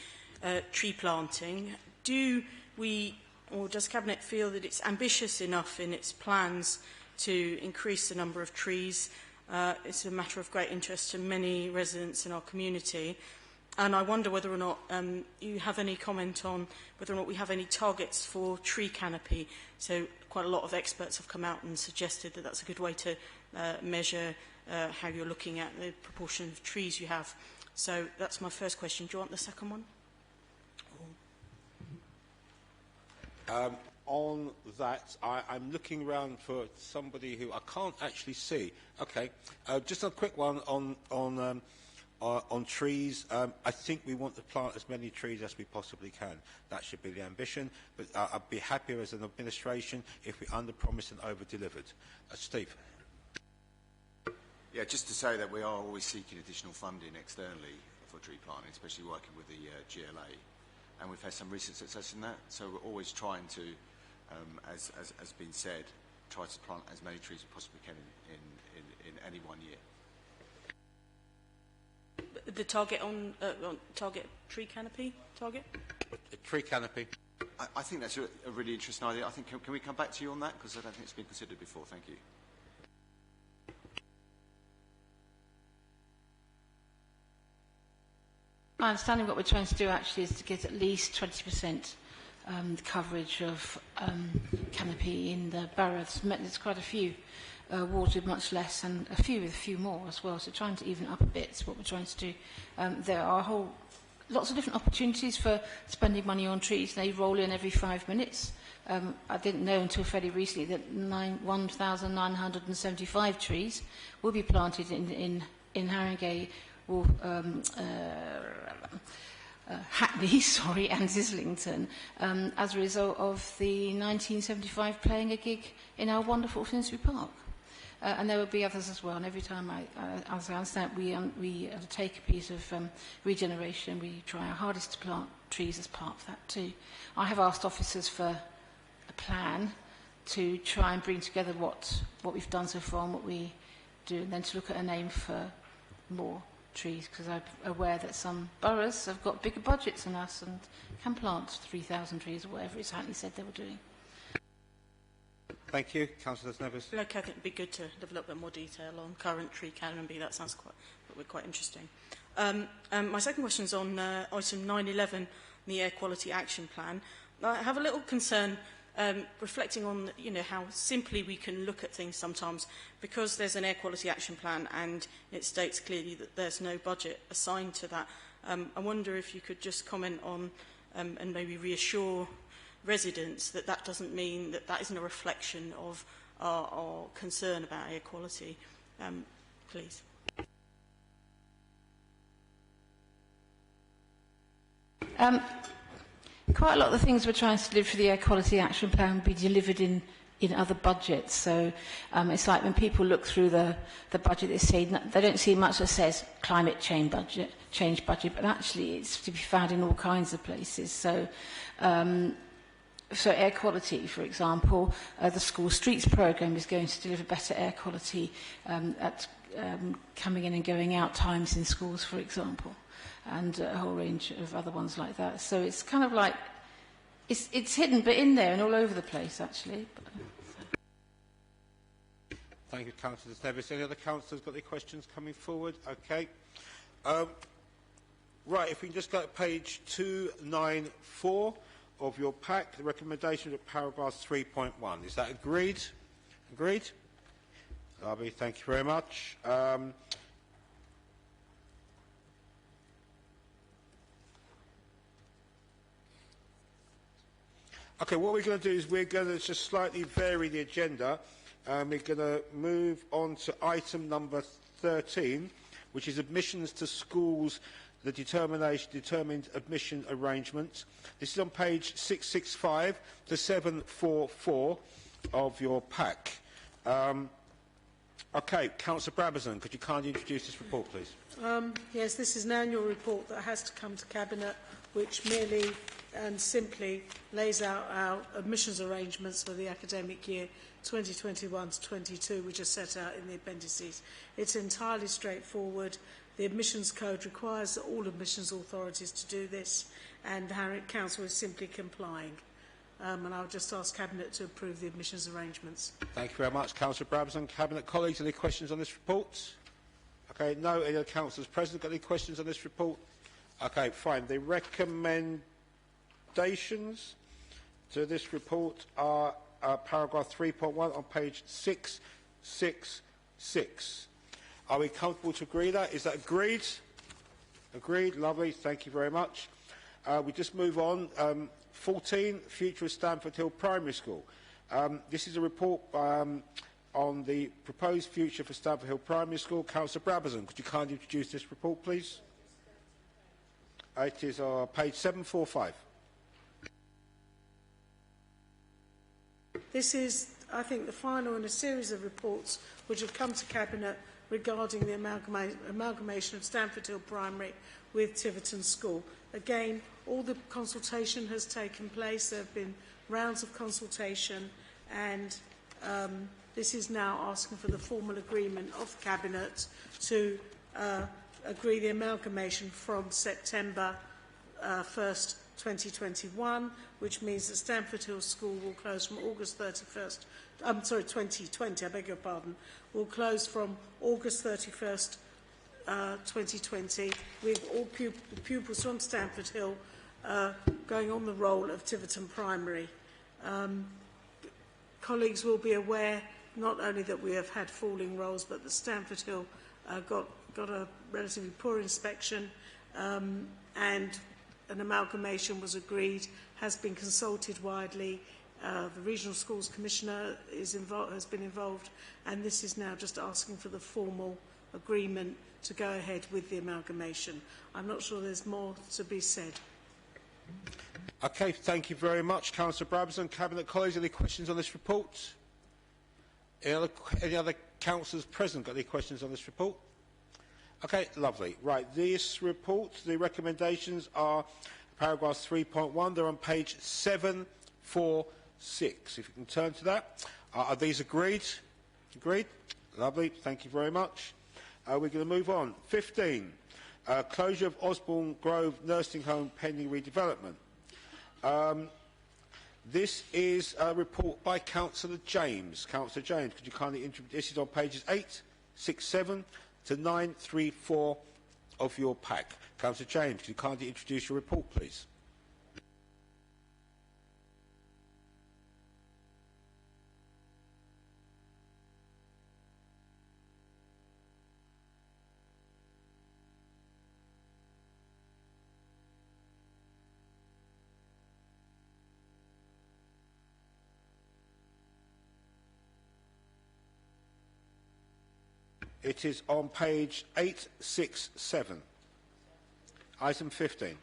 tree planting. Do we, or does Cabinet feel that it's ambitious enough in its plans to increase the number of trees? It's a matter of great interest to many residents in our community. And I wonder whether or not you have any comment on whether or not we have any targets for tree canopy. So quite a lot of experts have come out and suggested that that's a good way to measure how you're looking at the proportion of trees you have. So that's my first question. Do you want the second one? On that, I'm looking around for somebody who I can't actually see. Okay, just a quick one on trees. I think we want to plant as many trees as we possibly can. That should be the ambition. But I'd be happier as an administration if we under-promised and over-delivered. Steve. Yeah, just to say that we are always seeking additional funding externally for tree planting, especially working with the GLA. And we've had some recent success in that. So we're always trying to, as been said, try to plant as many trees as we possibly can in any 1 year. The target on target tree canopy target? Tree canopy. I think that's a really interesting idea. I think can we come back to you on that, because I don't think it's been considered before. Thank you. My understanding what we're trying to do actually is to get at least 20% coverage of canopy in the boroughs. There's quite a few wards with much less, and a few with a few more as well. So trying to even up a bit is what we're trying to do. There are lots of different opportunities for spending money on trees. They roll in every 5 minutes. I didn't know until fairly recently that 1,975 trees will be planted in Haringey, Hackney, and Islington, as a result of the 1975 playing a gig in our wonderful Finsbury Park. And there will be others as well. And every time, as I understand, we undertake a piece of regeneration. We try our hardest to plant trees as part of that too. I have asked officers for a plan to try and bring together what we've done so far and what we do, and then to look at an aim for more trees, because I'm aware that some boroughs have got bigger budgets than us and can plant 3,000 trees or whatever it's Hackney said they were doing. Thank you. Councillor Nevis. Look, I think it would be good to develop a bit more detail on current tree canopy. That sounds quite interesting. My second question is on item 911, the Air Quality Action Plan. I have a little concern reflecting on how simply we can look at things sometimes, because there's an Air Quality Action Plan and it states clearly that there's no budget assigned to that. I wonder if you could just comment on and maybe reassure residents that that doesn't mean that that isn't a reflection of our concern about air quality, please. Quite a lot of the things we're trying to deliver for the Air Quality Action Plan will be delivered in other budgets. So it's like when people look through the budget, they don't see much that says climate change budget, but actually it's to be found in all kinds of places. So air quality, for example, the School Streets programme is going to deliver better air quality at coming in and going out times in schools, for example, and a whole range of other ones like that. So it's kind of like, it's hidden, but in there and all over the place, actually. Thank you, Councillor Nevis. Any other councillors got any questions coming forward? Okay. Right, if we can just go to page 294 of your pack, the recommendation of paragraph 3.1. Is that agreed? Agreed? Lovely, thank you very much. Okay, what we're going to do is we're going to just slightly vary the agenda. We're going to move on to item number 13, which is admissions to schools, the determined admission arrangements. This is on page 665 to 744 of your pack. Okay, Councillor Brabazon, could you kindly introduce this report, please? Yes, this is an annual report that has to come to Cabinet, which merely and simply lays out our admissions arrangements for the academic year 2021 to 22, which are set out in the appendices. It's entirely straightforward. The admissions code requires all admissions authorities to do this, and the Haringey Council is simply complying. And I'll just ask Cabinet to approve the admissions arrangements. Thank you very much, Councillor Brabazon. Cabinet colleagues, any questions on this report? Okay, no. Any other councillors present got any questions on this report? Okay, fine. The recommendations to this report are paragraph 3.1 on page 666. Are we comfortable to agree that? Is that agreed? Agreed. Lovely. Thank you very much. We just move on. 14, future of Stamford Hill Primary School. This is a report on the proposed future for Stamford Hill Primary School. Councillor Brabazon, could you kindly introduce this report, please? It is on page 745. This is, I think, the final in a series of reports which have come to Cabinet regarding the amalgamation of Stamford Hill Primary with Tiverton School. Again, all the consultation has taken place. There have been rounds of consultation, and this is now asking for the formal agreement of Cabinet to agree the amalgamation from September 1st, 2021, which means that Stamford Hill School will close from August 31st, 2020, I beg your pardon, will close from August 31st, 2020, with all pupils from Stamford Hill going on the roll of Tiverton Primary. Colleagues will be aware not only that we have had falling rolls, but that Stamford Hill got a relatively poor inspection, and an amalgamation was agreed, has been consulted widely. The Regional Schools Commissioner has been involved, and this is now just asking for the formal agreement to go ahead with the amalgamation. I'm not sure there's more to be said. Okay, thank you very much, Councillor Brabazon. Cabinet colleagues, any questions on this report? Any other councillors present got any questions on this report? Okay, lovely. Right, this report, the recommendations are paragraphs 3.1. They're on page 746. If you can turn to that. Are these agreed? Agreed? Lovely. Thank you very much. We're going to move on. 15. Closure of Osborne Grove Nursing Home pending redevelopment. This is a report by Councillor James. Councillor James, could you kindly introduce? This is on pages 867 to 934 of your pack. Councillor James, could you kindly introduce your report, please? It is on page 867, item 15.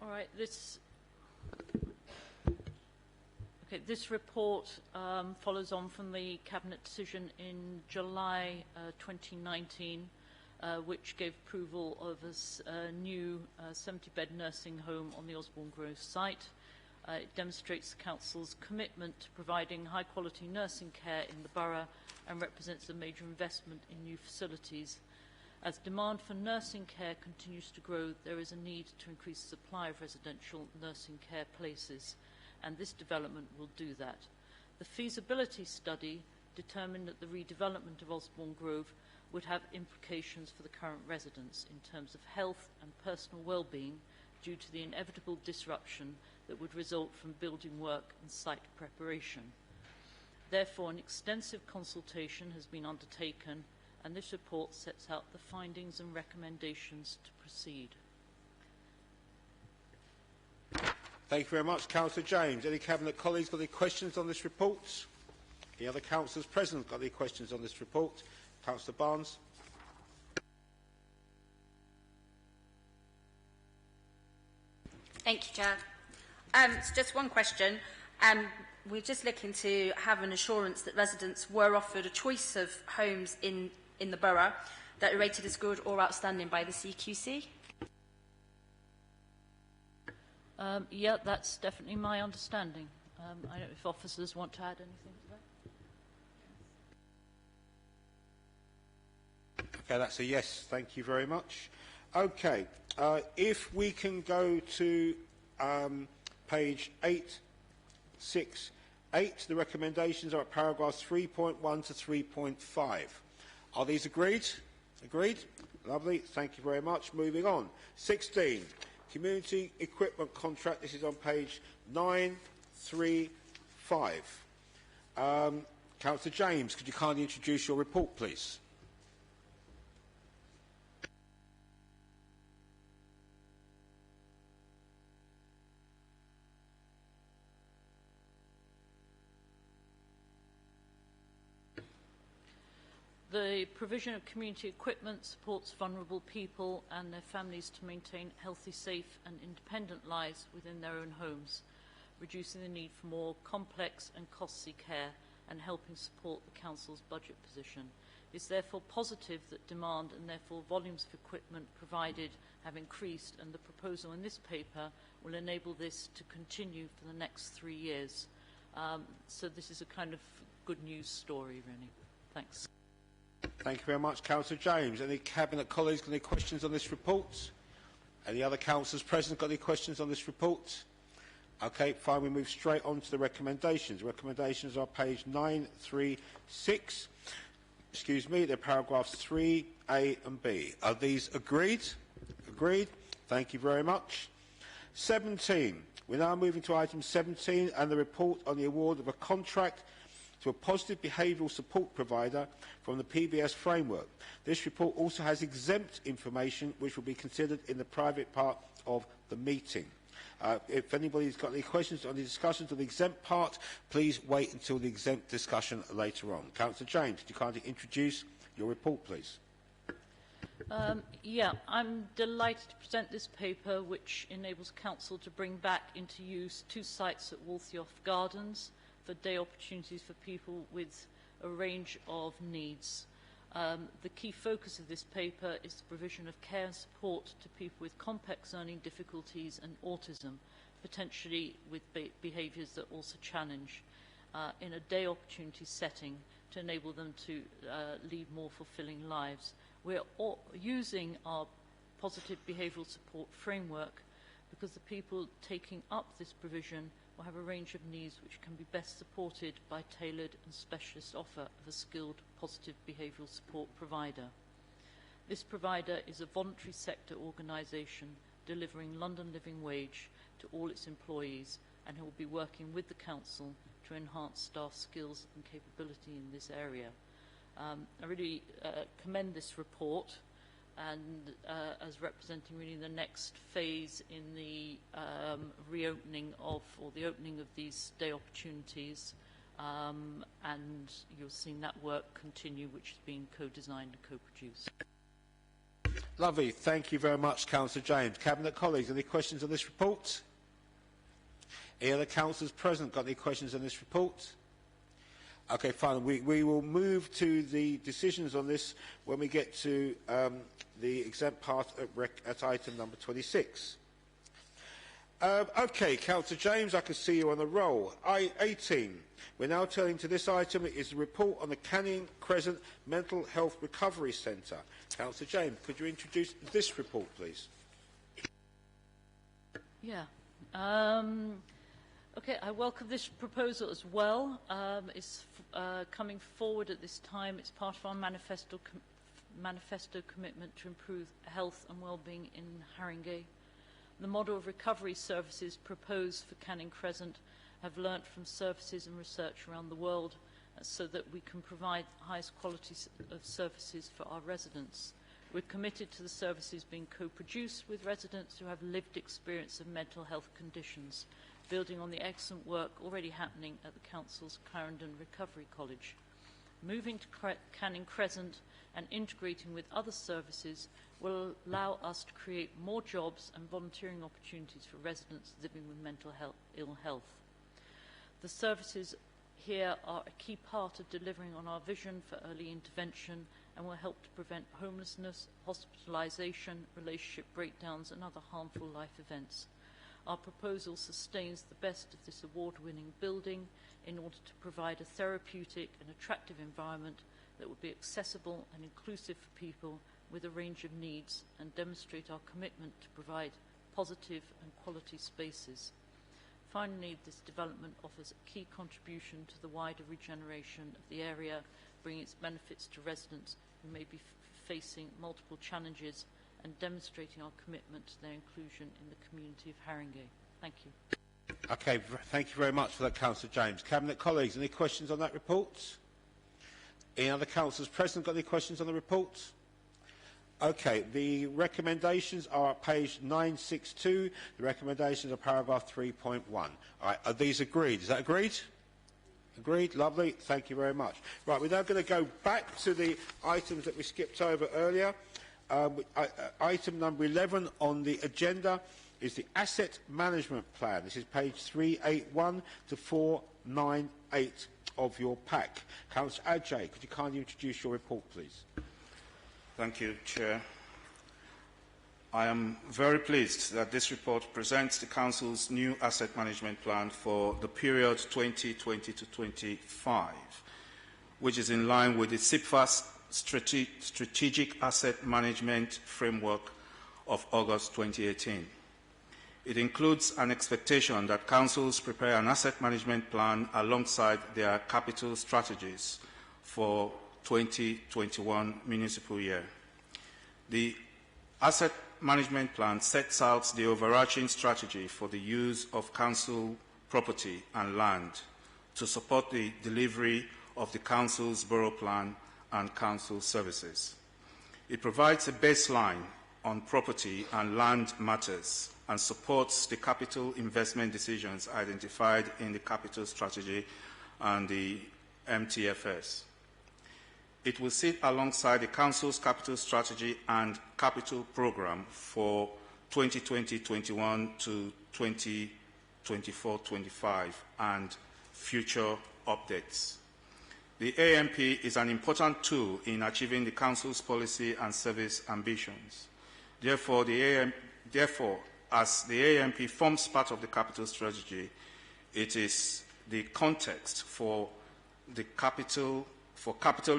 All right, Okay, this report follows on from the Cabinet decision in July 2019, which gave approval of a new 70-bed nursing home on the Osborne Grove site. It demonstrates the Council's commitment to providing high-quality nursing care in the borough and represents a major investment in new facilities. As demand for nursing care continues to grow, there is a need to increase the supply of residential nursing care places, and this development will do that. The feasibility study determined that the redevelopment of Osborne Grove would have implications for the current residents in terms of health and personal well-being due to the inevitable disruption that would result from building work and site preparation. Therefore, an extensive consultation has been undertaken, and this report sets out the findings and recommendations to proceed. Thank you very much, Councillor James. Any Cabinet colleagues got any questions on this report? Any other councillors present got any questions on this report? Councillor Barnes. Thank you, Chair. So just one question. We're just looking to have an assurance that residents were offered a choice of homes in the borough that are rated as good or outstanding by the CQC. Yeah, that's definitely my understanding. I don't know if officers want to add anything to that. Okay, that's a yes. Thank you very much. Okay, if we can go to page 868, the recommendations are at paragraphs 3.1 to 3.5. Are these agreed? Agreed? Lovely. Thank you very much. Moving on. 16. Community equipment contract. This is on page 935. Councillor James, could you kindly introduce your report, please? The provision of community equipment supports vulnerable people and their families to maintain healthy, safe and independent lives within their own homes, reducing the need for more complex and costly care and helping support the Council's budget position. It is therefore positive that demand and therefore volumes of equipment provided have increased, and the proposal in this paper will enable this to continue for the next 3 years. So this is a kind of good news story, really. Thanks. Thank you very much, Councillor James. Any Cabinet colleagues got any questions on this report? Any other councillors present got any questions on this report? Okay, fine, we move straight on to the recommendations. The recommendations are page 936. Excuse me, they're paragraphs 3A and B. Are these agreed? Agreed. Thank you very much. 17. We're now moving to item 17 and the report on the award of a contract to a positive behavioural support provider from the PBS framework. This report also has exempt information which will be considered in the private part of the meeting. If anybody's got any questions on the discussions of the exempt part, please wait until the exempt discussion later on. Councillor James, could you kindly introduce your report, please? Yeah, I'm delighted to present this paper which enables Council to bring back into use 2 sites at Walthioff Gardens for day opportunities for people with a range of needs. The key focus of this paper is the provision of care and support to people with complex learning difficulties and autism, potentially with behaviours that also challenge, in a day opportunity setting to enable them to lead more fulfilling lives. We're using our positive behavioural support framework because the people taking up this provision will have a range of needs which can be best supported by tailored and specialist offer of a skilled positive behavioural support provider. This provider is a voluntary sector organisation delivering London living wage to all its employees, and who will be working with the Council to enhance staff skills and capability in this area. I really commend this report and as representing really the next phase in the reopening of, or the opening of these day opportunities, and you're seeing that work continue, which has been co-designed and co-produced. Lovely. Thank you very much, Councillor James. Cabinet colleagues, any questions on this report? Any other councillors present got any questions on this report? Okay, fine. We will move to the decisions on this when we get to the exempt part at item number 26. Okay, Councillor James, I can see you on the roll. 18. We're now turning to this item. It is the report on the Canning Crescent Mental Health Recovery Centre. Councillor James, could you introduce this report, please? Yeah. Okay, I welcome this proposal as well. It's coming forward at this time. It's part of our manifesto commitment to improve health and well-being in Haringey. The model of recovery services proposed for Canning Crescent have learnt from services and research around the world so that we can provide the highest quality of services for our residents. We're committed to the services being co-produced with residents who have lived experience of mental health conditions, building on the excellent work already happening at the Council's Clarendon Recovery College. Moving to Canning Crescent and integrating with other services will allow us to create more jobs and volunteering opportunities for residents living with mental ill health. The services here are a key part of delivering on our vision for early intervention and will help to prevent homelessness, hospitalisation, relationship breakdowns and other harmful life events. Our proposal sustains the best of this award-winning building in order to provide a therapeutic and attractive environment that would be accessible and inclusive for people with a range of needs and demonstrate our commitment to provide positive and quality spaces. Finally, this development offers a key contribution to the wider regeneration of the area, bringing its benefits to residents who may be facing multiple challenges and demonstrating our commitment to their inclusion in the community of Haringey. Thank you. Okay, thank you very much for that, Councillor James. Cabinet colleagues, any questions on that report? Any other councillors present got any questions on the report? Okay, the recommendations are at page 962. The recommendations are paragraph 3.1. All right, are these agreed? Is that agreed? Agreed? Lovely. Thank you very much. Right, we're now going to go back to the items that we skipped over earlier. Item number 11 on the agenda is the Asset Management Plan. This is page 381 to 498 of your pack. Councillor Ajay, could you kindly introduce your report, please? Thank you, Chair. I am very pleased that this report presents the Council's new asset management plan for the period 2020 to 25, which is in line with the CIPFA's Strategic Asset Management Framework of August 2018. It includes an expectation that councils prepare an asset management plan alongside their capital strategies for 2021 municipal year. The asset management plan sets out the overarching strategy for the use of council property and land to support the delivery of the council's borough plan and council services. It provides a baseline on property and land matters and supports the capital investment decisions identified in the capital strategy and the MTFS. It will sit alongside the Council's capital strategy and capital programme for 2020-21 to 2024-25 and future updates. The AMP is an important tool in achieving the Council's policy and service ambitions. Therefore, as the AMP forms part of the capital strategy, it is the context for capital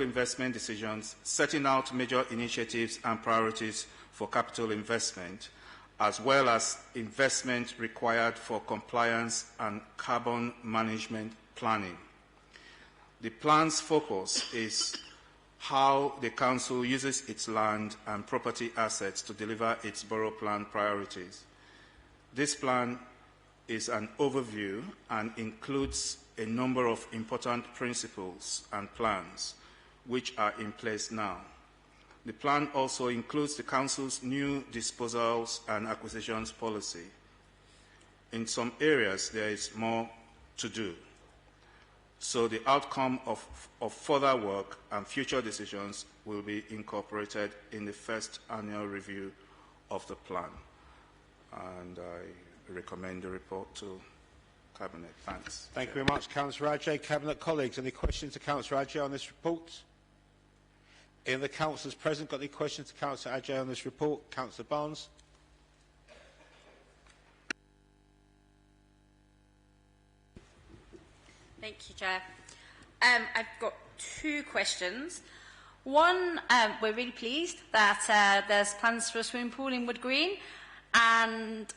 investment decisions, setting out major initiatives and priorities for capital investment, as well as investment required for compliance and carbon management planning. The plan's focus is how the Council uses its land and property assets to deliver its borough plan priorities. This plan is an overview and includes a number of important principles and plans which are in place now. The plan also includes the Council's new disposals and acquisitions policy. In some areas, there is more to do. So the outcome of further work and future decisions will be incorporated in the first annual review of the plan. And I recommend the report to Cabinet. Thanks. Thank you very much, Councillor Ajay. Cabinet colleagues, any questions to Councillor Ajay on this report? In the councillors present, got any questions to Councillor Ajay on this report? Councillor Barnes. Thank you, Chair. I've got two questions. One, we're really pleased that there's plans for a swimming pool in Wood Green, and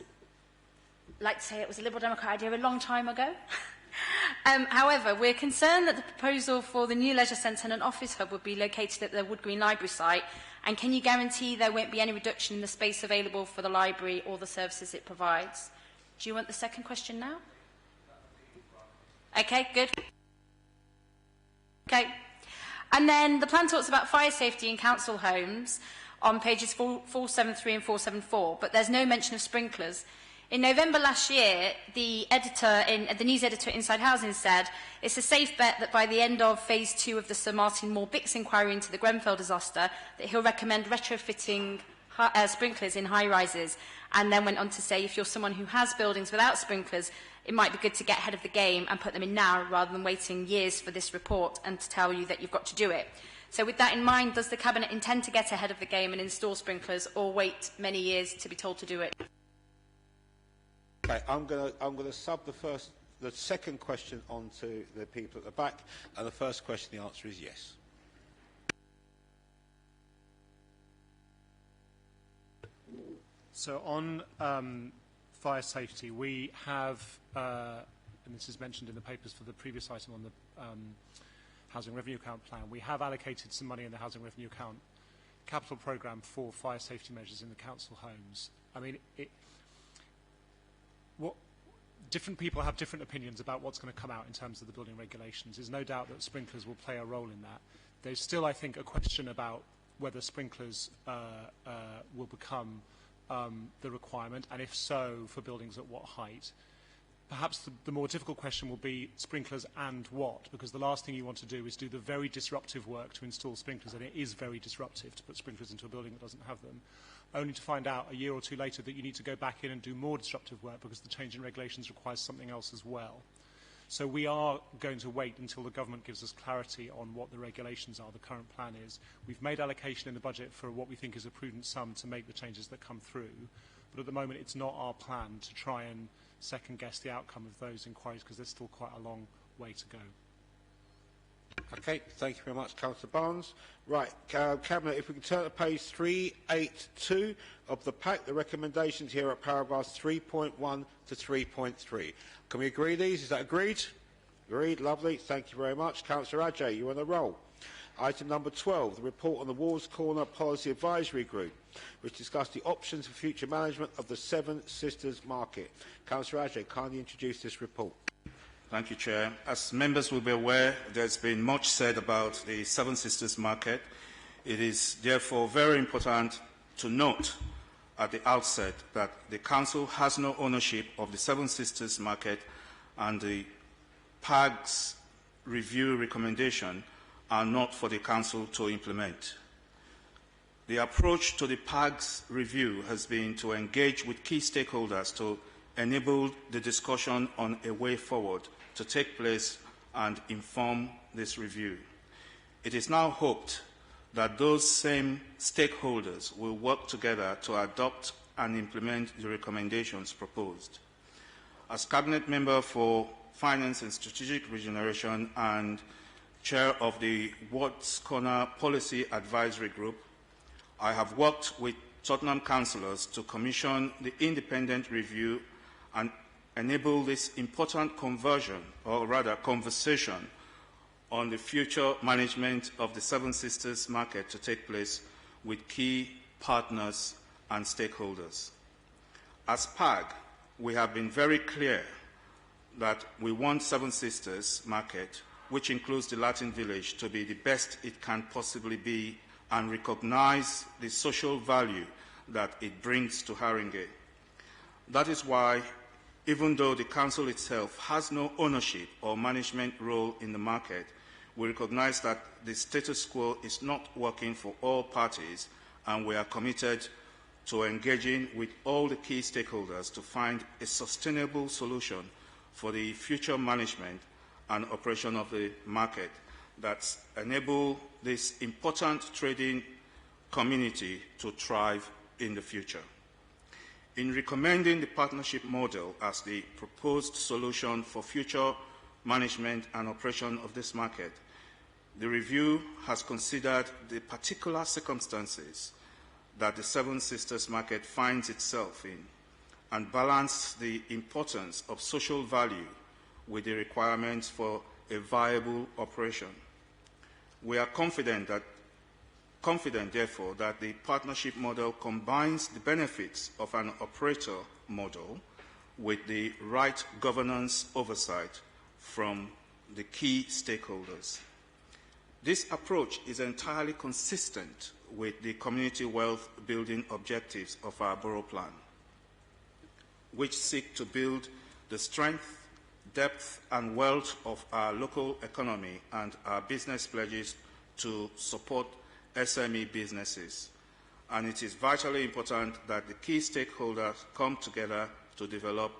I'd like to say it was a Liberal Democrat idea a long time ago. However, we're concerned that the proposal for the new leisure centre and an office hub would be located at the Wood Green Library site, and can you guarantee there won't be any reduction in the space available for the library or the services it provides? Do you want the second question now? Okay, good. Okay. And then the plan talks about fire safety in council homes on pages 473 and 474, but there's no mention of sprinklers. In November last year, the news editor at Inside Housing said it's a safe bet that by the end of phase 2 of the Sir Martin Moore-Bix inquiry into the Grenfell disaster, that he'll recommend retrofitting sprinklers in high-rises, and then went on to say if you're someone who has buildings without sprinklers, it might be good to get ahead of the game and put them in now rather than waiting years for this report and to tell you that you've got to do it. So with that in mind, does the Cabinet intend to get ahead of the game and install sprinklers, or wait many years to be told to do it? Okay, I'm going to sub the second question on to the people at the back, and the first question, the answer is yes. So on fire safety, we have, and this is mentioned in the papers for the previous item on the housing revenue account plan, we have allocated some money in the housing revenue account capital programme for fire safety measures in the council homes. I mean, different people have different opinions about what's going to come out in terms of the building regulations. There's no doubt that sprinklers will play a role in that. There's still, I think, a question about whether sprinklers will become the requirement, and if so, for buildings at what height. Perhaps the more difficult question will be sprinklers and what, because the last thing you want to do is do the very disruptive work to install sprinklers, and it is very disruptive to put sprinklers into a building that doesn't have them, only to find out a year or two later that you need to go back in and do more disruptive work because the change in regulations requires something else as well. So we are going to wait until the government gives us clarity on what the regulations are, the current plan is. We've made allocation in the budget for what we think is a prudent sum to make the changes that come through, but at the moment it's not our plan to try and second-guess the outcome of those inquiries because there's still quite a long way to go. Okay, thank you very much, Councillor Barnes. Right, Cabinet, if we can turn to page 382 of the pack, the recommendations here are paragraphs 3.1 to 3.3. Can we agree these? Is that agreed? Agreed, lovely. Thank you very much. Councillor Ajay, you're on a roll. Item number 12, the report on the Walls Corner Policy Advisory Group, which discussed the options for future management of the Seven Sisters Market. Councillor Ajay, kindly introduce this report. Thank you, Chair. As members will be aware, there's been much said about the Seven Sisters Market. It is therefore very important to note at the outset that the Council has no ownership of the Seven Sisters Market, and the PAG's review recommendation are not for the Council to implement. The approach to the PAG's review has been to engage with key stakeholders to enable the discussion on a way forward to take place and inform this review. It is now hoped that those same stakeholders will work together to adopt and implement the recommendations proposed. As Cabinet Member for Finance and Strategic Regeneration and Chair of the Walls Corner Policy Advisory Group, I have worked with Tottenham councillors to commission the independent review and enable this important conversion, or rather conversation, on the future management of the Seven Sisters Market to take place with key partners and stakeholders. As PAG, we have been very clear that we want Seven Sisters Market, which includes the Latin Village, to be the best it can possibly be and recognize the social value that it brings to Haringey. That is why, even though the Council itself has no ownership or management role in the market, we recognize that the status quo is not working for all parties, and we are committed to engaging with all the key stakeholders to find a sustainable solution for the future management and operation of the market that enable this important trading community to thrive in the future. In recommending the partnership model as the proposed solution for future management and operation of this market, the review has considered the particular circumstances that the Seven Sisters market finds itself in and balanced the importance of social value with the requirements for a viable operation. We are confident, therefore, that the partnership model combines the benefits of an operator model with the right governance oversight from the key stakeholders. This approach is entirely consistent with the community wealth building objectives of our borough plan, which seek to build the strength, depth and wealth of our local economy and our business pledges to support SME businesses. And it is vitally important that the key stakeholders come together to develop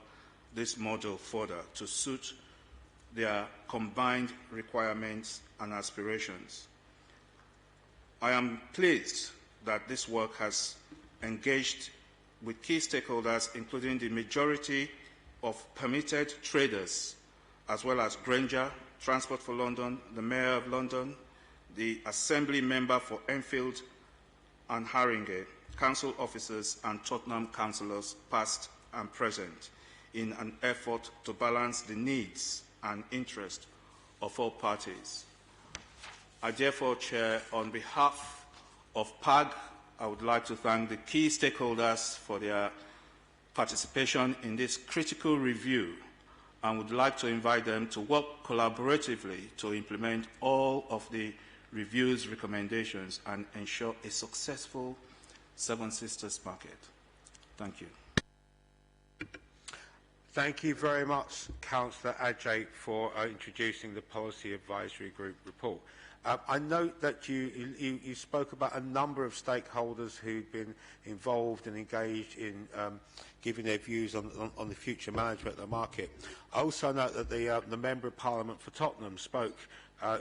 this model further to suit their combined requirements and aspirations. I am pleased that this work has engaged with key stakeholders, including the majority of permitted traders, as well as Granger, Transport for London, the Mayor of London, the Assembly Member for Enfield and Haringey, council officers and Tottenham councillors past and present, in an effort to balance the needs and interests of all parties. I therefore, Chair, on behalf of PAG, I would like to thank the key stakeholders for their participation in this critical review and would like to invite them to work collaboratively to implement all of the review's recommendations and ensure a successful Seven Sisters market. Thank you. Thank you very much, Councillor Ajay, for introducing the Policy Advisory Group report. I note that you spoke about a number of stakeholders who've been involved and engaged in giving their views on the future management of the market. I also note that the Member of Parliament for Tottenham spoke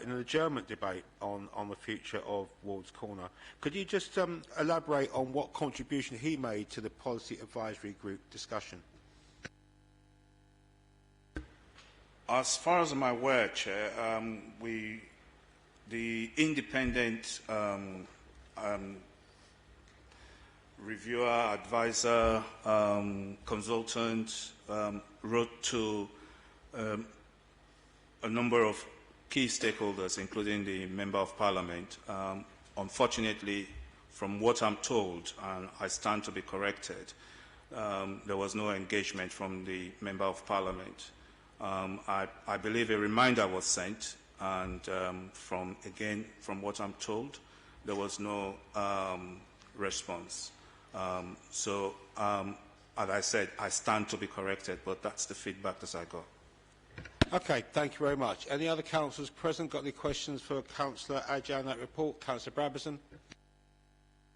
in an adjournment debate on the future of Ward's Corner. Could you just elaborate on what contribution he made to the Policy Advisory Group discussion? As far as I'm aware, Chair, the independent reviewer, advisor, consultant wrote to a number of key stakeholders, including the Member of Parliament. Unfortunately, from what I'm told, and I stand to be corrected, there was no engagement from the Member of Parliament. I believe a reminder was sent, and from what I'm told, there was no response. As I said, I stand to be corrected, but that's the feedback that I got. Okay, thank you very much. Any other councillors present got any questions for Councillor Ajay on that report? Councillor Brabazon.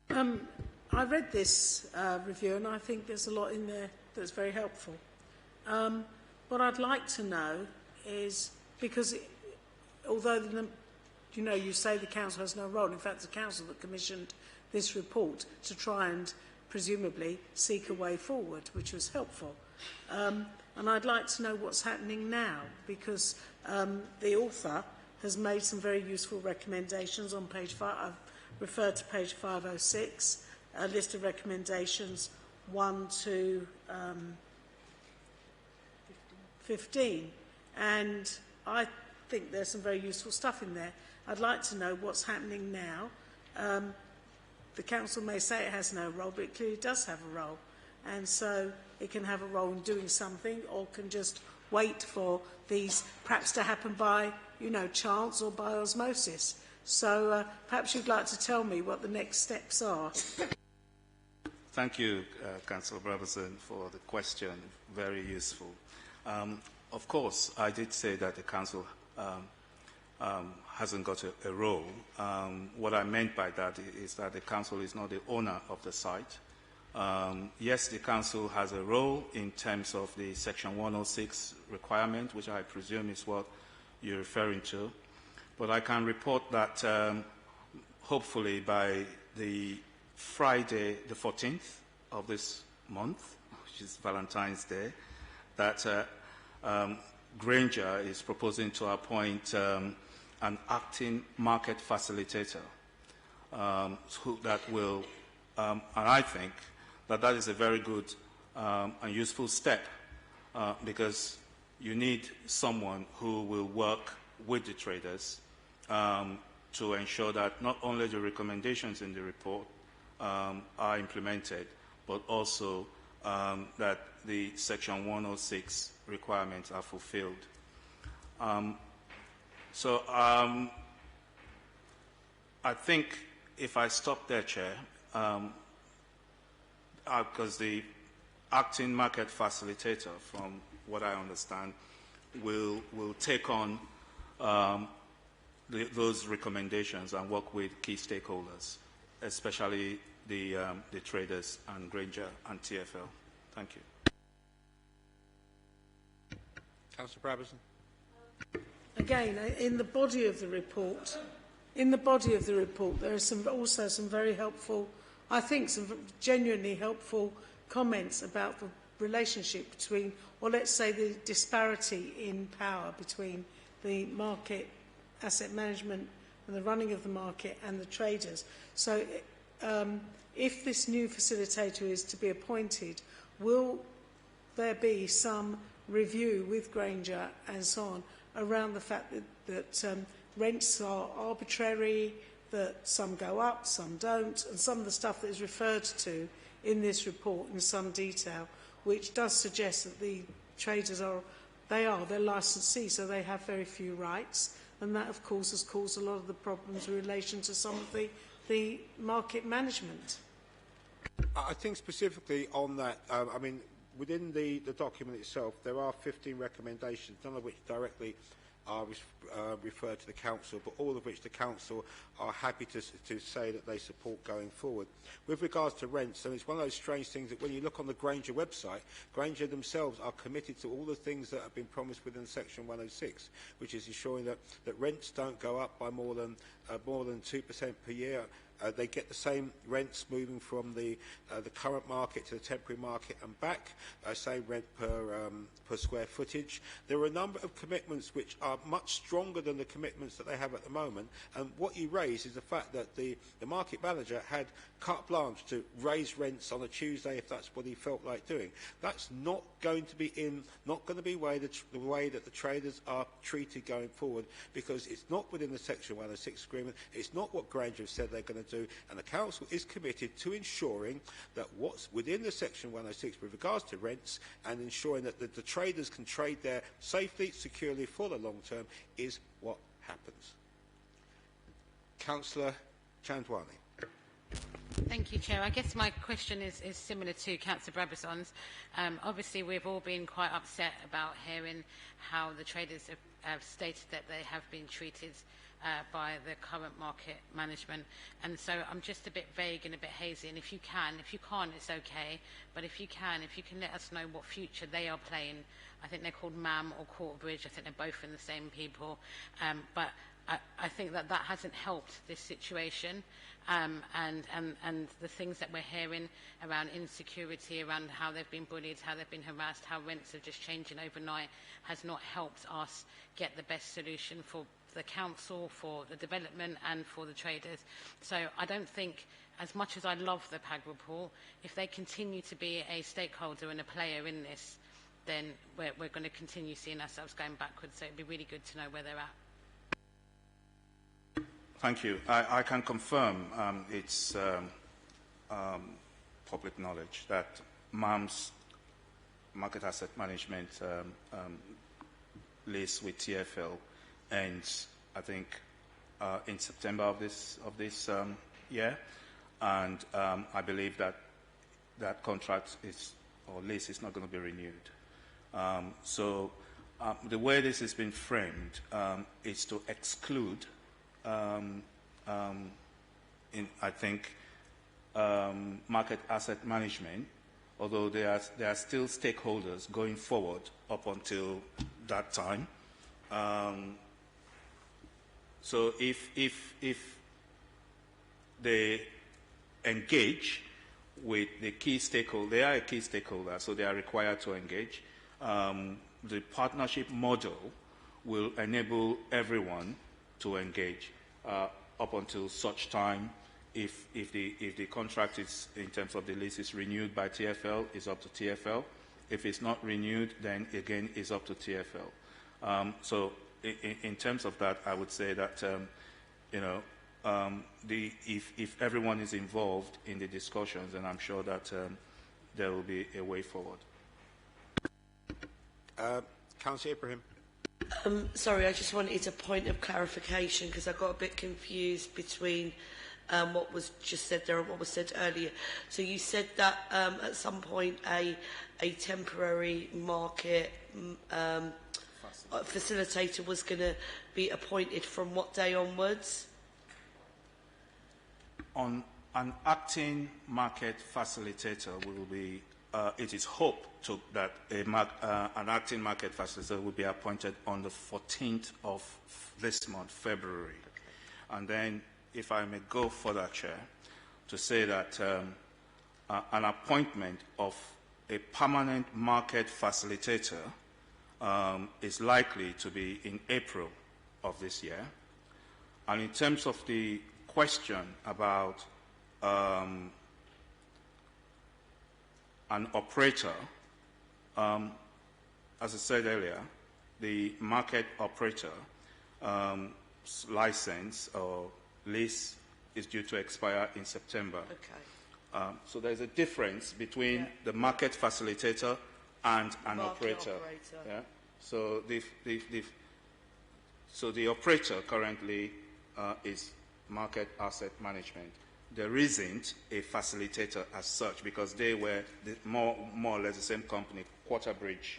I read this review and I think there's a lot in there that's very helpful. What I'd like to know is, because although you say the council has no role, in fact it's the council that commissioned this report to try and presumably seek a way forward, which was helpful. And I'd like to know what's happening now, because the author has made some very useful recommendations on page 5. I've referred to page 506, a list of recommendations 1 to 15. And I think there's some very useful stuff in there. I'd like to know what's happening now. The council may say it has no role, but it clearly does have a role. And so it can have a role in doing something, or can just wait for these perhaps to happen by, chance or by osmosis. So perhaps you'd like to tell me what the next steps are. Thank you, Councillor Brabazon, for the question. Very useful. Of course, I did say that the council hasn't got a role. What I meant by that is that the council is not the owner of the site. Yes, the council has a role in terms of the Section 106 requirement, which I presume is what you're referring to. But I can report that hopefully by the Friday, the 14th of this month, which is Valentine's Day, that Granger is proposing to appoint an acting market facilitator that will, and I think that is a very good and useful step because you need someone who will work with the traders to ensure that not only the recommendations in the report are implemented, but also that the Section 106 requirements are fulfilled. I think if I stop there, Chair, because the acting market facilitator, from what I understand, will take on those recommendations and work with key stakeholders, especially the traders and Granger and TFL. Thank you. Councillor Brabazon. Again, in the body of the report, there are also some very helpful, I think, some genuinely helpful comments about the relationship between, or let's say the disparity in power between the market, asset management and the running of the market and the traders. So if this new facilitator is to be appointed, will there be some review with Granger and so on around the fact that rents are arbitrary, that some go up, some don't, and some of the stuff that is referred to in this report in some detail, which does suggest that the traders they're licensees, so they have very few rights, and that, of course, has caused a lot of the problems in relation to some of the market management. I think specifically on that, I mean, within the document itself, there are 15 recommendations, none of which directly are referred to the council, but all of which the council are happy to say that they support going forward. With regards to rents, and it's one of those strange things that when you look on the Granger website, Granger themselves are committed to all the things that have been promised within Section 106, which is ensuring that rents don't go up by more than 2% per year. They get the same rents moving from the current market to the temporary market and back, same rent per square footage. There are a number of commitments which are much stronger than the commitments that they have at the moment, and what you raise is the fact that the market manager had carte blanche to raise rents on a Tuesday if that's what he felt like doing. That's not going to be the way that the traders are treated going forward, because it's not within the Section 106 agreement, it's not what Granger have said they're going to do, and the council is committed to ensuring that what's within the Section 106 with regards to rents and ensuring that the traders can trade there safely, securely for the long term is what happens. Councillor Chandwani. Thank you, Chair. I guess my question is similar to Councillor Brabazon's. Obviously, we've all been quite upset about hearing how the traders have stated that they have been treated by the current market management, and so I'm just a bit vague and a bit hazy, and if you can't, it's okay, but if you can let us know what future they are playing. I think they're called MAM or Courtbridge. I think they're both in the same people, but I think that hasn't helped this situation, and the things that we're hearing around insecurity, around how they've been bullied, how they've been harassed, how rents are just changing overnight, has not helped us get the best solution for the council, for the development and for the traders. So I don't think, as much as I love the PAG report, if they continue to be a stakeholder and a player in this, then we're going to continue seeing ourselves going backwards. So it'd be really good to know where they're at. Thank you. I can confirm it's public knowledge that MAM's Market Asset Management lease with TFL ends, I think, in September of this year, and I believe that contract or lease is not going to be renewed. So the way this has been framed is to exclude, I think, market asset management, although there are still stakeholders going forward up until that time. So if they engage with the key stakeholder, they are a key stakeholder, so they are required to engage. The partnership model will enable everyone to engage up until such time. If the contract is, in terms of the lease, is renewed by TfL, it's up to TfL. If it's not renewed, then again it's up to TfL. So in terms of that, I would say that if everyone is involved in the discussions, then I'm sure that there will be a way forward. Councillor Ibrahim. Sorry, I just wanted a point of clarification because I got a bit confused between what was just said there and what was said earlier. So you said that at some point a temporary market facilitator was going to be appointed from what day onwards? On an acting market facilitator will be, it is hoped that an acting market facilitator will be appointed on the 14th of this month, February. Okay. And then, if I may go further, Chair, to say that an appointment of a permanent market facilitator is likely to be in April of this year. And in terms of the question about an operator, as I said earlier, the market operator license or lease is due to expire in September. Okay. So there's a difference between the market facilitator and an operator. Yeah? So the operator currently is market asset management. There isn't a facilitator as such because they were more or less the same company, Quarterbridge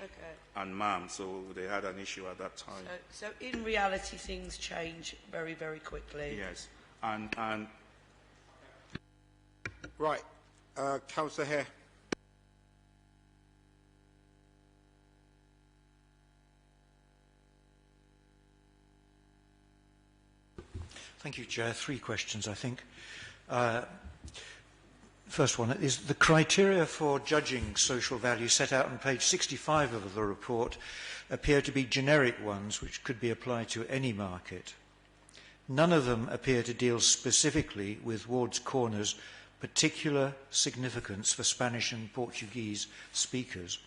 and MAM, so they had an issue at that time. So in reality, things change very, very quickly. Yes, and right, Councillor Hare. Thank you, Chair. 3 questions, I think. First one is the criteria for judging social value set out on page 65 of the report appear to be generic ones which could be applied to any market. None of them appear to deal specifically with Ward's Corner's particular significance for Spanish and Portuguese speakers.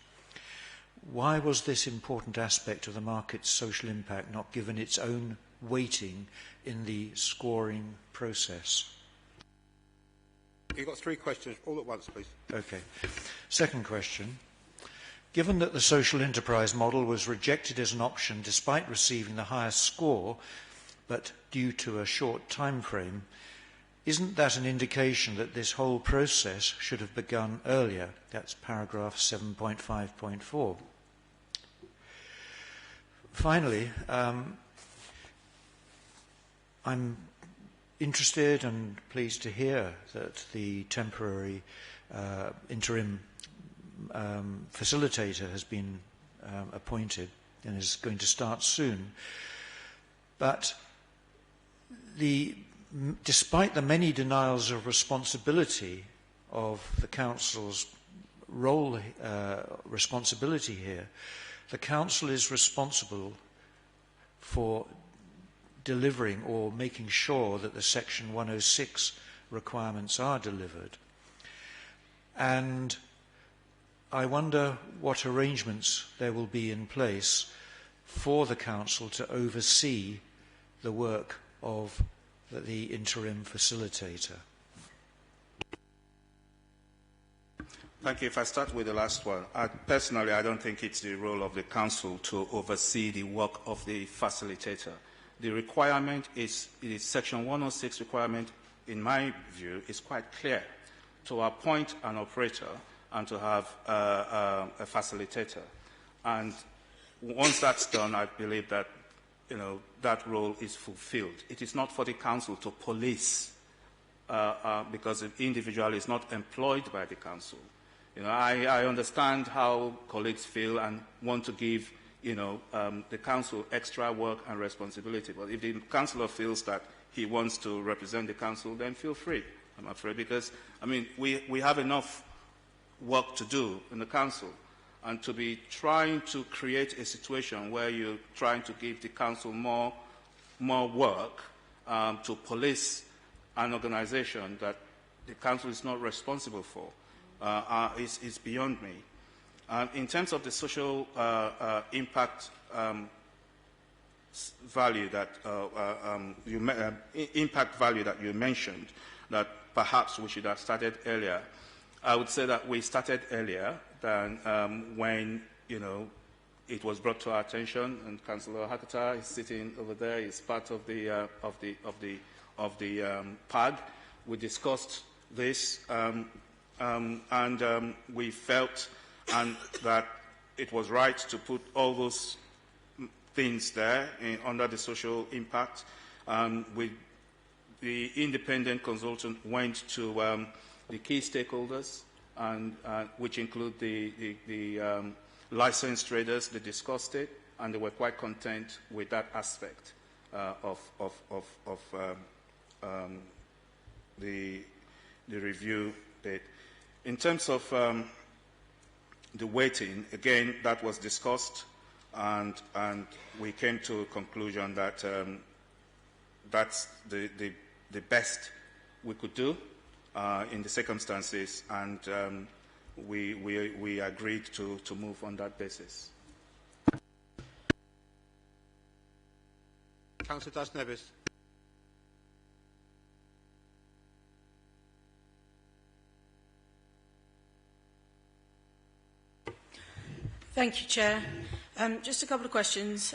Why was this important aspect of the market's social impact not given its own weighting in the scoring process? You've got 3 questions all at once, please. Okay. Second question. Given that the social enterprise model was rejected as an option despite receiving the highest score, but due to a short time frame, isn't that an indication that this whole process should have begun earlier? That's paragraph 7.5.4. Finally, I'm interested and pleased to hear that the temporary interim facilitator has been appointed and is going to start soon. But despite the many denials of responsibility of the Council's role, responsibility here, the Council is responsible for delivering or making sure that the Section 106 requirements are delivered. And I wonder what arrangements there will be in place for the Council to oversee the work of the interim facilitator. Thank you. If I start with the last one, personally, I don't think it's the role of the Council to oversee the work of the facilitator. The requirement is Section 106 requirement, in my view, is quite clear to appoint an operator and to have a facilitator. And once that's done, I believe that that role is fulfilled. It is not for the Council to police because the individual is not employed by the council. You know, I understand how colleagues feel and want to give, the council extra work and responsibility. But if the councillor feels that he wants to represent the council, then feel free, I'm afraid, because, we have enough work to do in the council. And to be trying to create a situation where you're trying to give the council more work to police an organisation that the council is not responsible for is beyond me. In terms of the social impact value that impact value that you mentioned, that perhaps we should have started earlier, I would say that we started earlier than when it was brought to our attention, and Councillor Hakata is sitting over there. He's part of the PAG. We discussed this, and we felt that it was right to put all those things there under the social impact. The independent consultant went to the key stakeholders, and which include the licensed traders. They discussed it, and they were quite content with that aspect of the review bit. In terms of the weighting, again, that was discussed, and we came to a conclusion that that's the best we could do in the circumstances, and we agreed to move on that basis. Councillor Das Nevis. Thank you, Chair. Just a couple of questions.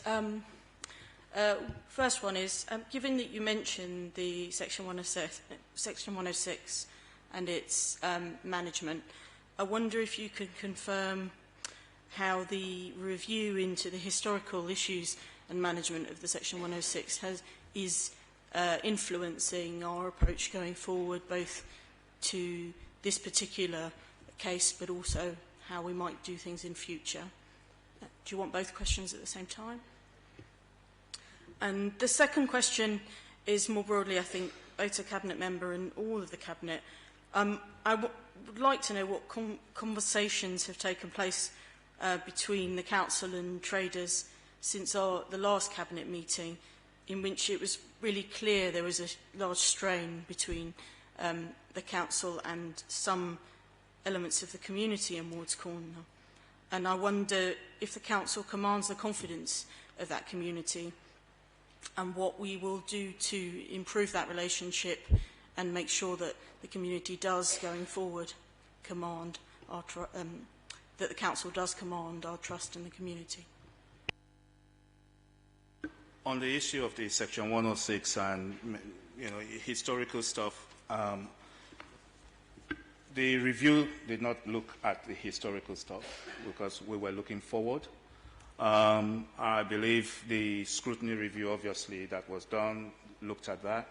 First one is, given that you mentioned the Section 106 and its management, I wonder if you could confirm how the review into the historical issues and management of the Section 106 is influencing our approach going forward, both to this particular case, but also how we might do things in future. Do you want both questions at the same time? And the second question is more broadly, I think, both to Cabinet Member and all of the Cabinet. I would like to know what conversations have taken place between the Council and traders since the last Cabinet meeting, in which it was really clear there was a large strain between the Council and some elements of the community in Ward's Corner. And I wonder if the Council commands the confidence of that community, and what we will do to improve that relationship and make sure that the community does, going forward, command our that the Council does command our trust in the community. On the issue of the Section 106 and historical stuff, the review did not look at the historical stuff because we were looking forward. I believe the scrutiny review, obviously, that was done, looked at that.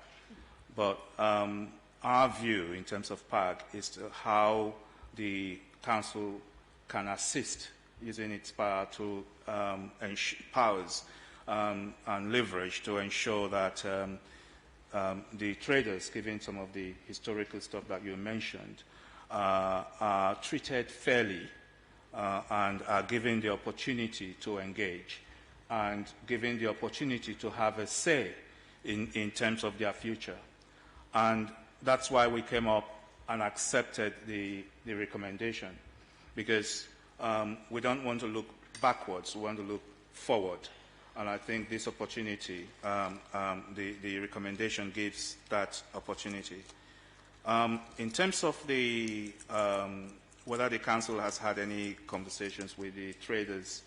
But our view in terms of PAG is to how the Council can assist using its power to powers and leverage to ensure that the traders, given some of the historical stuff that you mentioned, are treated fairly and are given the opportunity to engage and given the opportunity to have a say in terms of their future. And that's why we came up and accepted the recommendation, because we don't want to look backwards, we want to look forward. And I think this opportunity, the recommendation gives that opportunity. In terms of the whether the Council has had any conversations with the traders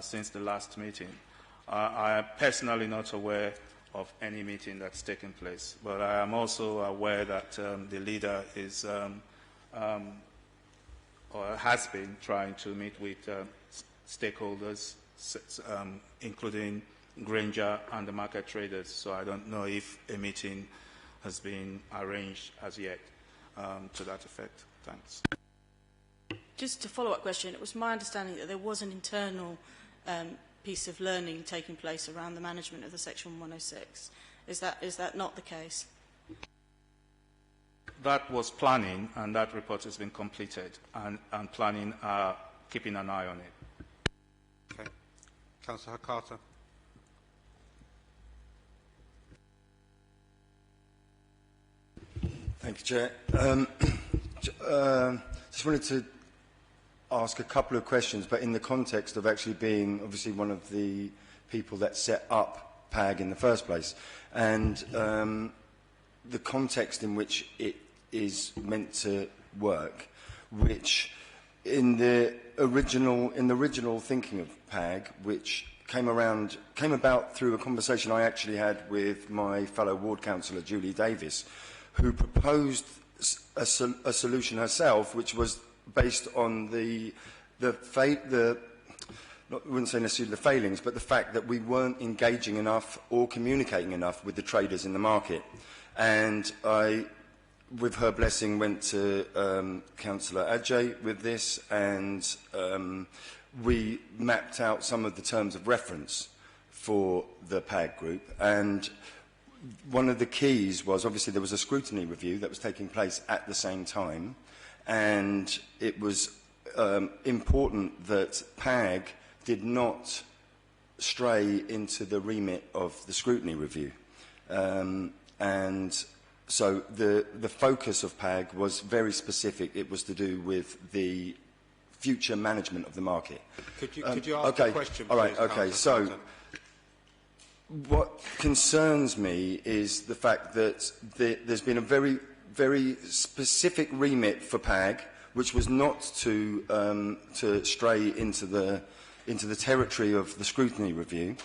since the last meeting, I am personally not aware of any meeting that's taken place, but I am also aware that the leader is or has been trying to meet with stakeholders, including Granger and the market traders. So I don't know if a meeting has been arranged as yet to that effect. Thanks. Just a follow-up question. It was my understanding that there was an internal piece of learning taking place around the management of the Section 106. Is that not the case? That was planning, and that report has been completed, and planning are keeping an eye on it. Okay. Councillor Carter. Thank you, Chair. Just wanted to ask a couple of questions, but in the context of actually being obviously one of the people that set up PAG in the first place, and the context in which it is meant to work, which in the original thinking of PAG, which came about through a conversation I actually had with my fellow ward councillor Julie Davis, who proposed a solution herself, which was based on I wouldn't say necessarily the failings, but the fact that we weren't engaging enough or communicating enough with the traders in the market. And I, with her blessing, went to Councillor Adjei with this, and we mapped out some of the terms of reference for the PAG group. And one of the keys was, obviously, there was a scrutiny review that was taking place at the same time, and it was important that PAG did not stray into the remit of the scrutiny review. And so the focus of PAG was very specific. It was to do with the future management of the market. Could you ask the question, please? All right, okay. So what concerns me is the fact that there's been a very, very specific remit for PAG, which was not to stray into the territory of the scrutiny review.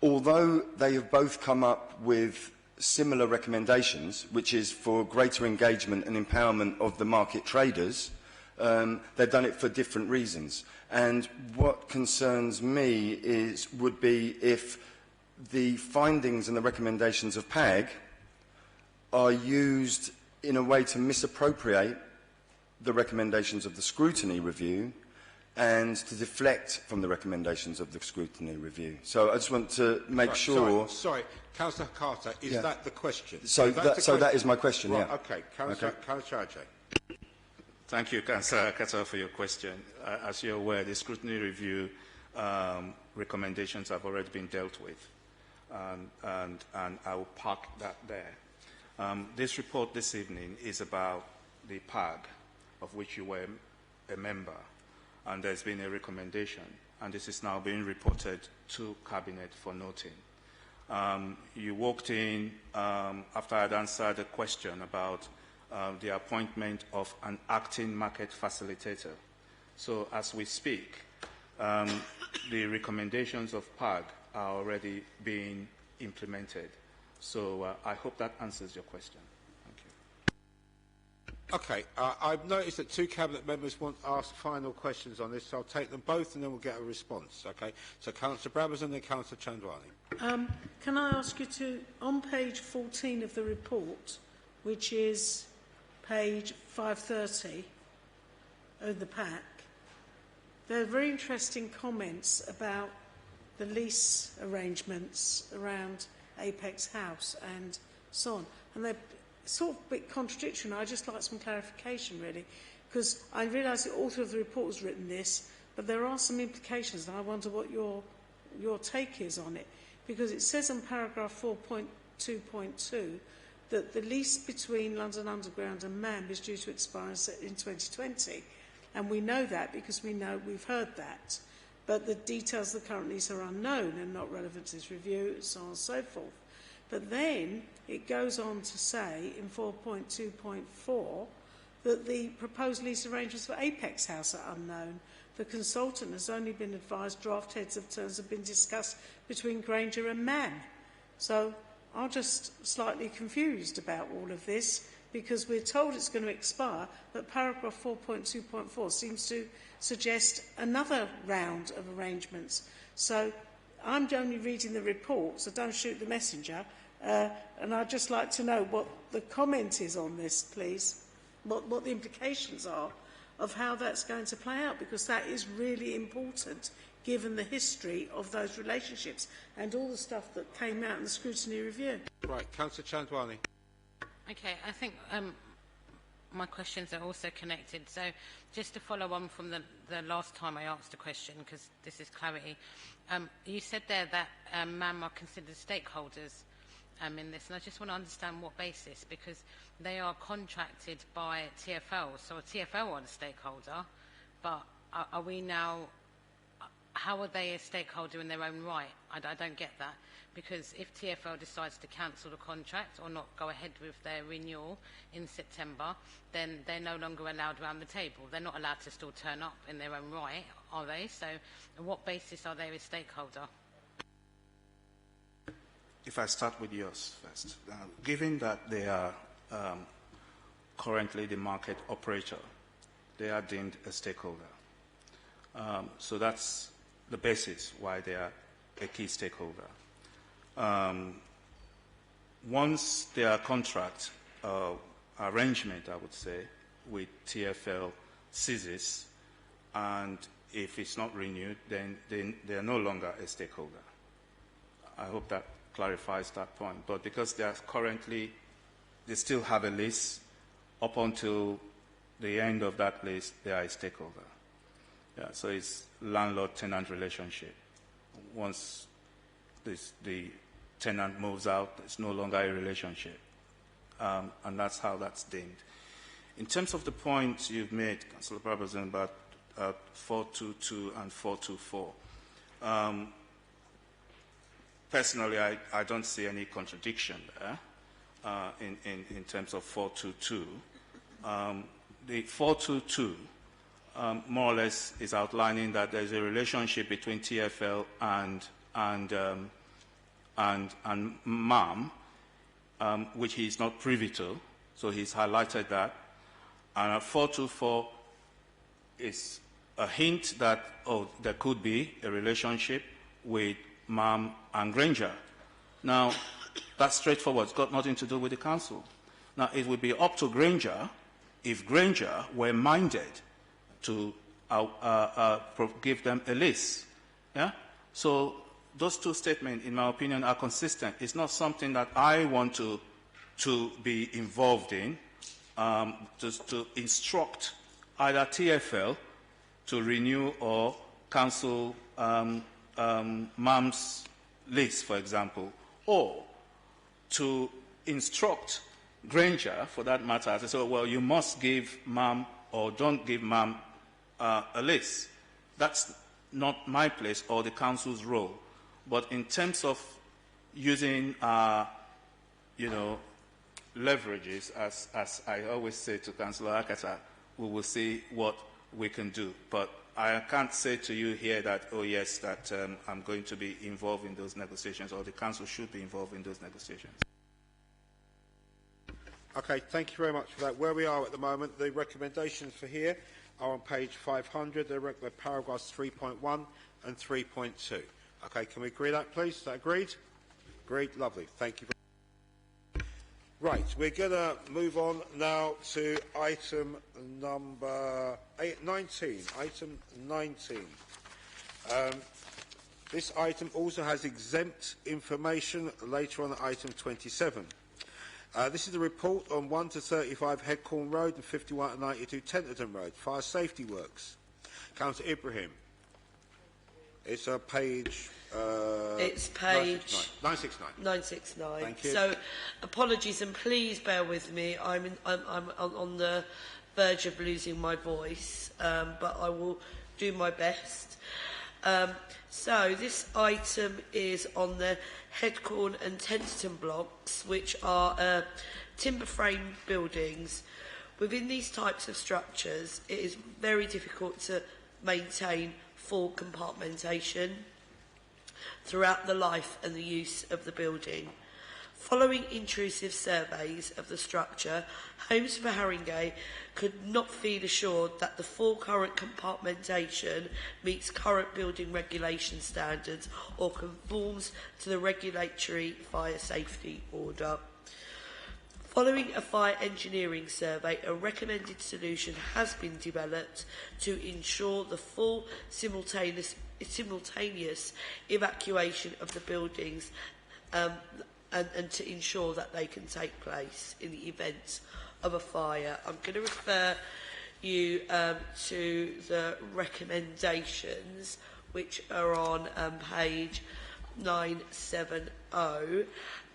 Although they have both come up with similar recommendations, which is for greater engagement and empowerment of the market traders, they've done it for different reasons. And what concerns me would be if the findings and the recommendations of PAG are used in a way to misappropriate the recommendations of the scrutiny review and to deflect from the recommendations of the scrutiny review. So I just want to make sure... Sorry, Councillor Carter, is that the question? So that is my question, right, yeah. Okay, Councillor Adjei. Thank you, Councillor Carter, for your question. As you're aware, the scrutiny review recommendations have already been dealt with, and I will park that there. This report this evening is about the PAG, of which you were a member, and there's been a recommendation, and this is now being reported to Cabinet for noting. You walked in after I'd answered a question about the appointment of an acting market facilitator. So as we speak, the recommendations of PAG are already being implemented. So I hope that answers your question. Okay, I've noticed that two Cabinet members want to ask final questions on this, so I'll take them both and then we'll get a response, okay? So Councillor Brabazon and Councillor Chandwani. Can I ask you to, on page 14 of the report, which is page 530 of the pack, there are very interesting comments about the lease arrangements around Apex House and so on. And they're sort of a bit contradictory, and I'd just like some clarification, really, because I realise the author of the report has written this, but there are some implications, and I wonder what your take is on it, because it says in paragraph 4.2.2 that the lease between London Underground and MAM is due to expire in 2020, and we know that because we've heard that, but the details of the current lease are unknown and not relevant to this review, and so on and so forth. But then it goes on to say in 4.2.4 that the proposed lease arrangements for Apex House are unknown. The consultant has only been advised draft heads of terms have been discussed between Granger and MAM. So I'm just slightly confused about all of this because we're told it's going to expire, but paragraph 4.2.4 seems to suggest another round of arrangements. So I'm only reading the report, so don't shoot the messenger, And I'd just like to know what the comment is on this, please, what the implications are of how that's going to play out, because that is really important given the history of those relationships and all the stuff that came out in the scrutiny review. Right, Councillor Chandwani. Okay, I think my questions are also connected. So just to follow on from the last time I asked a question, because this is clarity, you said there that MAM are considered stakeholders in this, and I just want to understand what basis, because they are contracted by TfL, so TfL are the stakeholder, but are we now, how are they a stakeholder in their own right? I don't get that, because if TfL decides to cancel the contract or not go ahead with their renewal in September, then they're no longer allowed around the table. They're not allowed to still turn up in their own right, are they? So on what basis are they a stakeholder? If I start with yours first, given that they are currently the market operator, they are deemed a stakeholder. So that's the basis why they are a key stakeholder. Once their contract arrangement, I would say, with TfL ceases, and if it's not renewed, then they are no longer a stakeholder. I hope that clarifies that point. But because they are currently, they still have a lease, up until the end of that lease, they are a stakeholder. Yeah, so it's landlord-tenant relationship. Once the tenant moves out, it's no longer a relationship. And that's how that's deemed. In terms of the point you've made, Councillor Brabazon, about 422 and 424, personally, I don't see any contradiction there in terms of 422. The 422 more or less is outlining that there's a relationship between TfL and MAM, which he is not privy to, so he's highlighted that. And 424 is a hint that, there could be a relationship with MAM and Granger. Now, that's straightforward. It's got nothing to do with the council. Now, it would be up to Granger, if Granger were minded to give them a lease. Yeah? So those two statements, in my opinion, are consistent. It's not something that I want to be involved in, just to instruct either TfL to renew or cancel MAM's lease, for example, or to instruct Granger, for that matter, to say, well, you must give MAM or don't give MAM a lease. That's not my place or the council's role. But in terms of using, leverages, as I always say to Councillor Akata, we will see what we can do. But I can't say to you here that, oh yes, that I'm going to be involved in those negotiations, or the council should be involved in those negotiations. Okay, thank you very much for that. Where we are at the moment, the recommendations for here are on page 500. They're paragraphs 3.1 and 3.2. Okay, can we agree that, please? Is that agreed? Agreed. Lovely. Thank you very much. Right, we're going to move on now to item number 19. Item 19. This item also has exempt information later on at item 27. This is a report on 1 to 35 Headcorn Road and 51 to 92 Tenterden Road, fire safety works. Councillor Ibrahim. It's page... it's page 969. 969. Thank you. So, apologies, and please bear with me. I'm on the verge of losing my voice, but I will do my best. So, this item is on the Headcorn and Tenterden blocks, which are timber frame buildings. Within these types of structures, it is very difficult to maintain full compartmentation throughout the life and the use of the building. Following intrusive surveys of the structure, Homes for Haringey could not feel assured that the full current compartmentation meets current building regulation standards or conforms to the regulatory fire safety order. Following a fire engineering survey, a recommended solution has been developed to ensure the full simultaneous evacuation of the buildings and to ensure that they can take place in the event of a fire. I'm going to refer you to the recommendations which are on page 970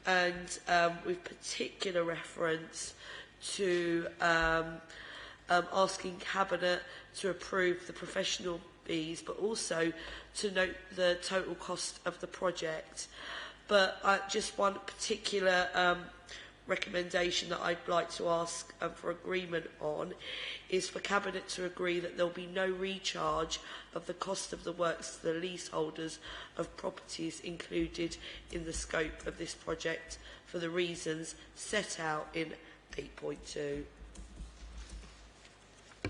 and with particular reference to asking Cabinet to approve the professional fees, but also to note the total cost of the project. But just one particular recommendation that I'd like to ask for agreement on is for Cabinet to agree that there will be no recharge of the cost of the works to the leaseholders of properties included in the scope of this project for the reasons set out in 8.2.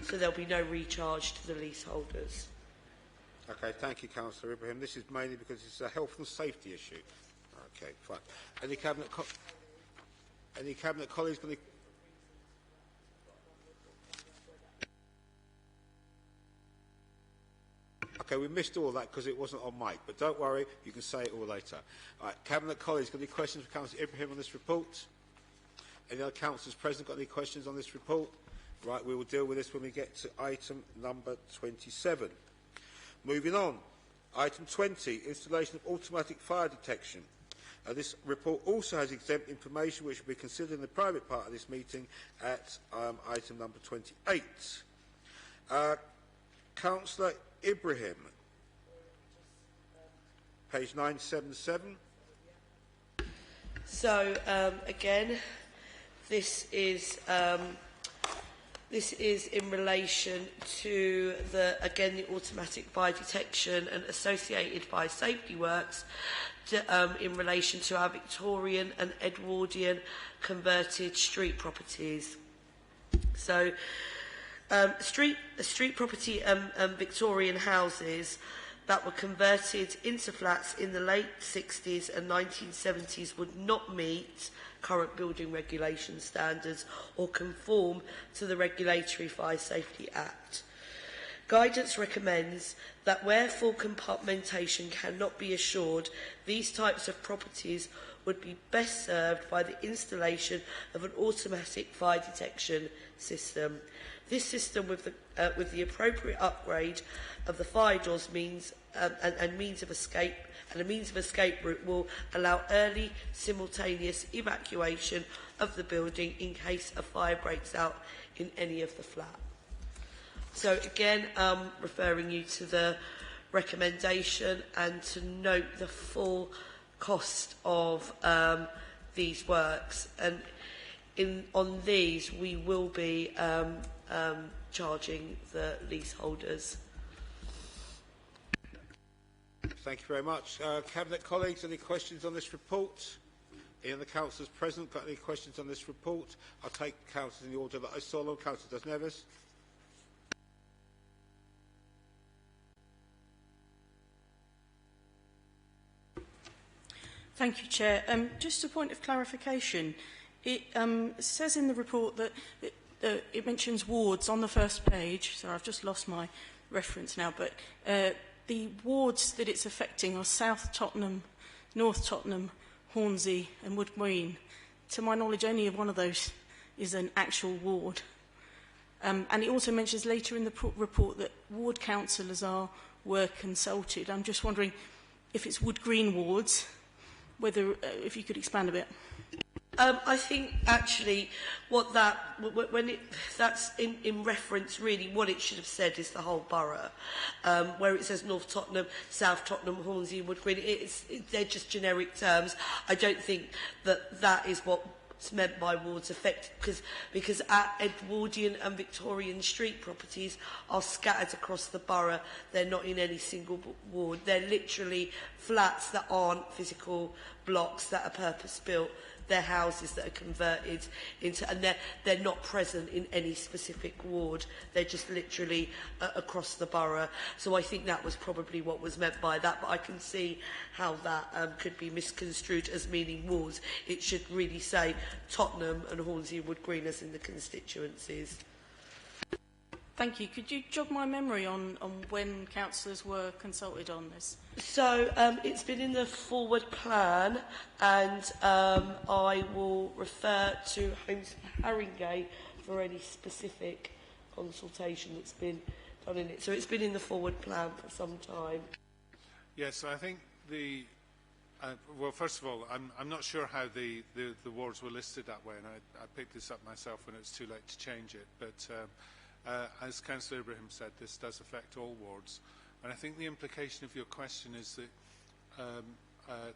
So there will be no recharge to the leaseholders. Okay, thank you, Councillor Ibrahim. This is mainly because it's a health and safety issue. Okay, fine. Any Cabinet colleagues? Okay, we missed all that because it wasn't on mic, but don't worry, you can say it all later. All right, Cabinet colleagues, got any questions for Councillor Ibrahim on this report? Any other councillors present got any questions on this report? Right, we will deal with this when we get to item number 27. Moving on, item 20, installation of automatic fire detection. This report also has exempt information which will be considered in the private part of this meeting at item number 28. Councillor Ibrahim, page 977. So, again, this is in relation to the automatic fire detection and associated fire safety works in relation to our Victorian and Edwardian converted street properties. So, street property Victorian houses that were converted into flats in the late 60s and 1970s would not meet current building regulation standards or conform to the Regulatory Fire Safety Act. Guidance recommends that where full compartmentation cannot be assured, these types of properties would be best served by the installation of an automatic fire detection system. This system, with the appropriate upgrade of the fire doors means and means of escape route, will allow early simultaneous evacuation of the building in case a fire breaks out in any of the flats. So again, referring you to the recommendation and to note the full cost of these works. And on these, we will be charging the leaseholders. Thank you very much. Cabinet colleagues, any questions on this report? Any of the councillors present got any questions on this report? I'll take councillors in the order that I saw them. Councillor Dos Neves. Thank you, Chair. Just a point of clarification. It says in the report that it mentions wards on the first page. So I've just lost my reference now, but the wards that it's affecting are South Tottenham, North Tottenham, Hornsey and Wood Green. To my knowledge, only one of those is an actual ward. And it also mentions later in the report that ward councillors were consulted. I'm just wondering if it's Wood Green wards, whether if you could expand a bit. I think actually that's in reference, really what it should have said is the whole borough, where it says North Tottenham, South Tottenham, Hornsey, Wood Green. They're just generic terms. I don't think that is what's meant by wards affected, because our Edwardian and Victorian street properties are scattered across the borough. They're not in any single ward. They're literally flats that aren't physical blocks that are purpose built. their houses that are converted into, and they're not present in any specific ward. They're just literally across the borough. So I think that was probably what was meant by that, but I can see how that could be misconstrued as meaning wards. It should really say Tottenham and Hornsey and Wood Green as in the constituencies. Thank you. Could you jog my memory on when councillors were consulted on this? So it's been in the forward plan, and I will refer to Homes for Haringey for any specific consultation that's been done in it. So it's been in the forward plan for some time. Yes, I think the... well, first of all, I'm not sure how the wards were listed that way, and I picked this up myself when it was too late to change it, but as Councillor Ibrahim said, this does affect all wards, and I think the implication of your question is that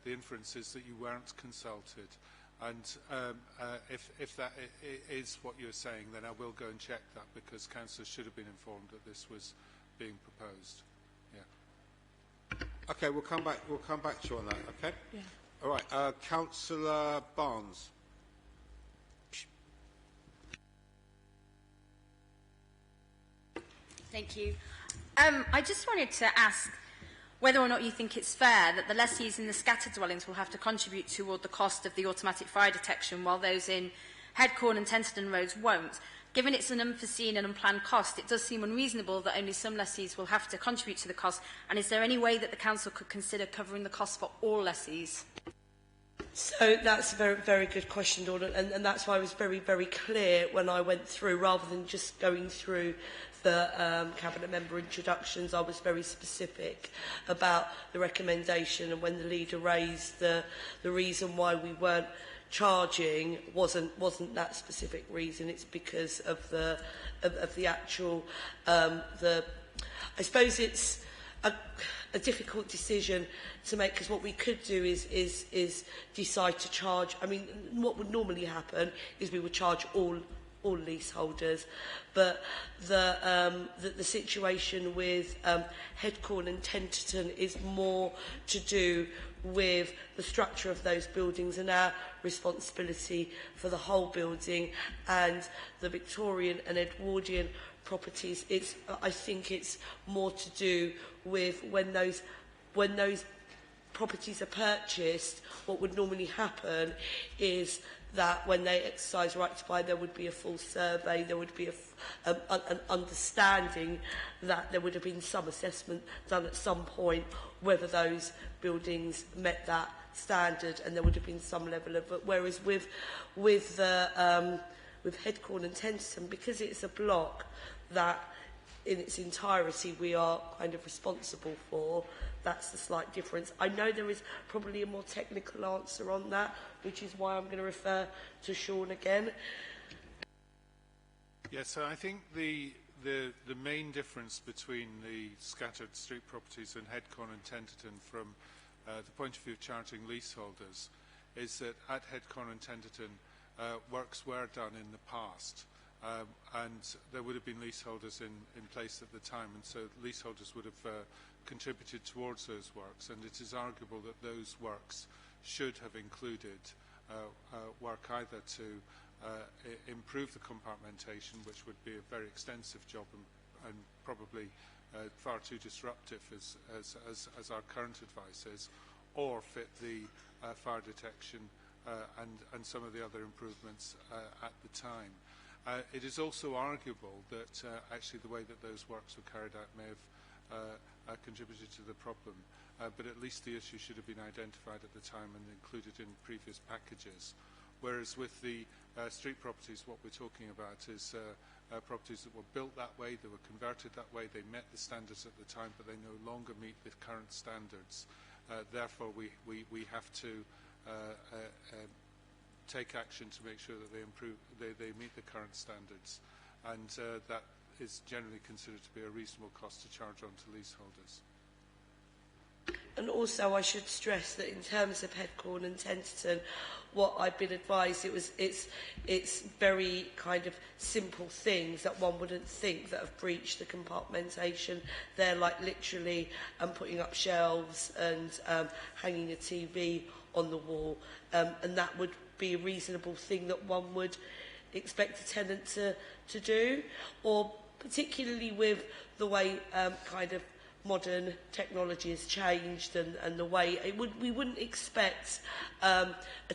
the inference is that you weren't consulted, and if that is what you're saying, then I will go and check that, because councillors should have been informed that this was being proposed. Yeah. Okay, we'll come back to you on that, okay? Yeah. All right, Councillor Barnes. Thank you. I just wanted to ask whether or not you think it's fair that the lessees in the scattered dwellings will have to contribute toward the cost of the automatic fire detection, while those in Headcorn and Tenterden roads won't. Given it's an unforeseen and unplanned cost, it does seem unreasonable that only some lessees will have to contribute to the cost, and is there any way that the council could consider covering the cost for all lessees? So that's a very, very good question, Dawn, and that's why I was very, very clear when I went through, rather than just going through the Cabinet member introductions, I was very specific about the recommendation, and when the leader raised the reason why we weren't charging wasn't that specific reason. It's because of the actual I suppose it's a difficult decision to make, because what we could do is decide to charge. I mean, what would normally happen is we would charge all leaseholders, but the situation with Headcorn and Tenterden is more to do with the structure of those buildings and our responsibility for the whole building, and the Victorian and Edwardian properties. I think it's more to do with when those properties are purchased. What would normally happen is that when they exercise right to buy, there would be a full survey, there would be an understanding that there would have been some assessment done at some point whether those buildings met that standard, and there would have been some level of... Whereas with Headcorn and Tenterden, because it's a block that in its entirety we are kind of responsible for, that's the slight difference. I know there is probably a more technical answer on that, which is why I'm going to refer to Sean again. Yes, so I think the main difference between the scattered street properties in Headcorn and Tenterden from the point of view of charging leaseholders is that at Headcorn and Tenterden works were done in the past, and there would have been leaseholders in place at the time, and so leaseholders would have contributed towards those works, and it is arguable that those works should have included work either to improve the compartmentation, which would be a very extensive job and probably far too disruptive as our current advice is, or fit the fire detection and some of the other improvements at the time. It is also arguable that actually the way that those works were carried out may have contributed to the problem, but at least the issue should have been identified at the time and included in previous packages. Whereas with the street properties, what we're talking about is properties that were built that way, they were converted that way, they met the standards at the time, but they no longer meet the current standards. Therefore, we have to take action to make sure that they meet the current standards, and that is generally considered to be a reasonable cost to charge on to leaseholders. And also, I should stress that in terms of Headcorn and Tenterden, what I've been advised, it's very kind of simple things that one wouldn't think that have breached the compartmentation. They're like literally putting up shelves and hanging a TV on the wall, and that would be a reasonable thing that one would expect a tenant to do, or particularly with the way kind of modern technology has changed and the way we wouldn't expect a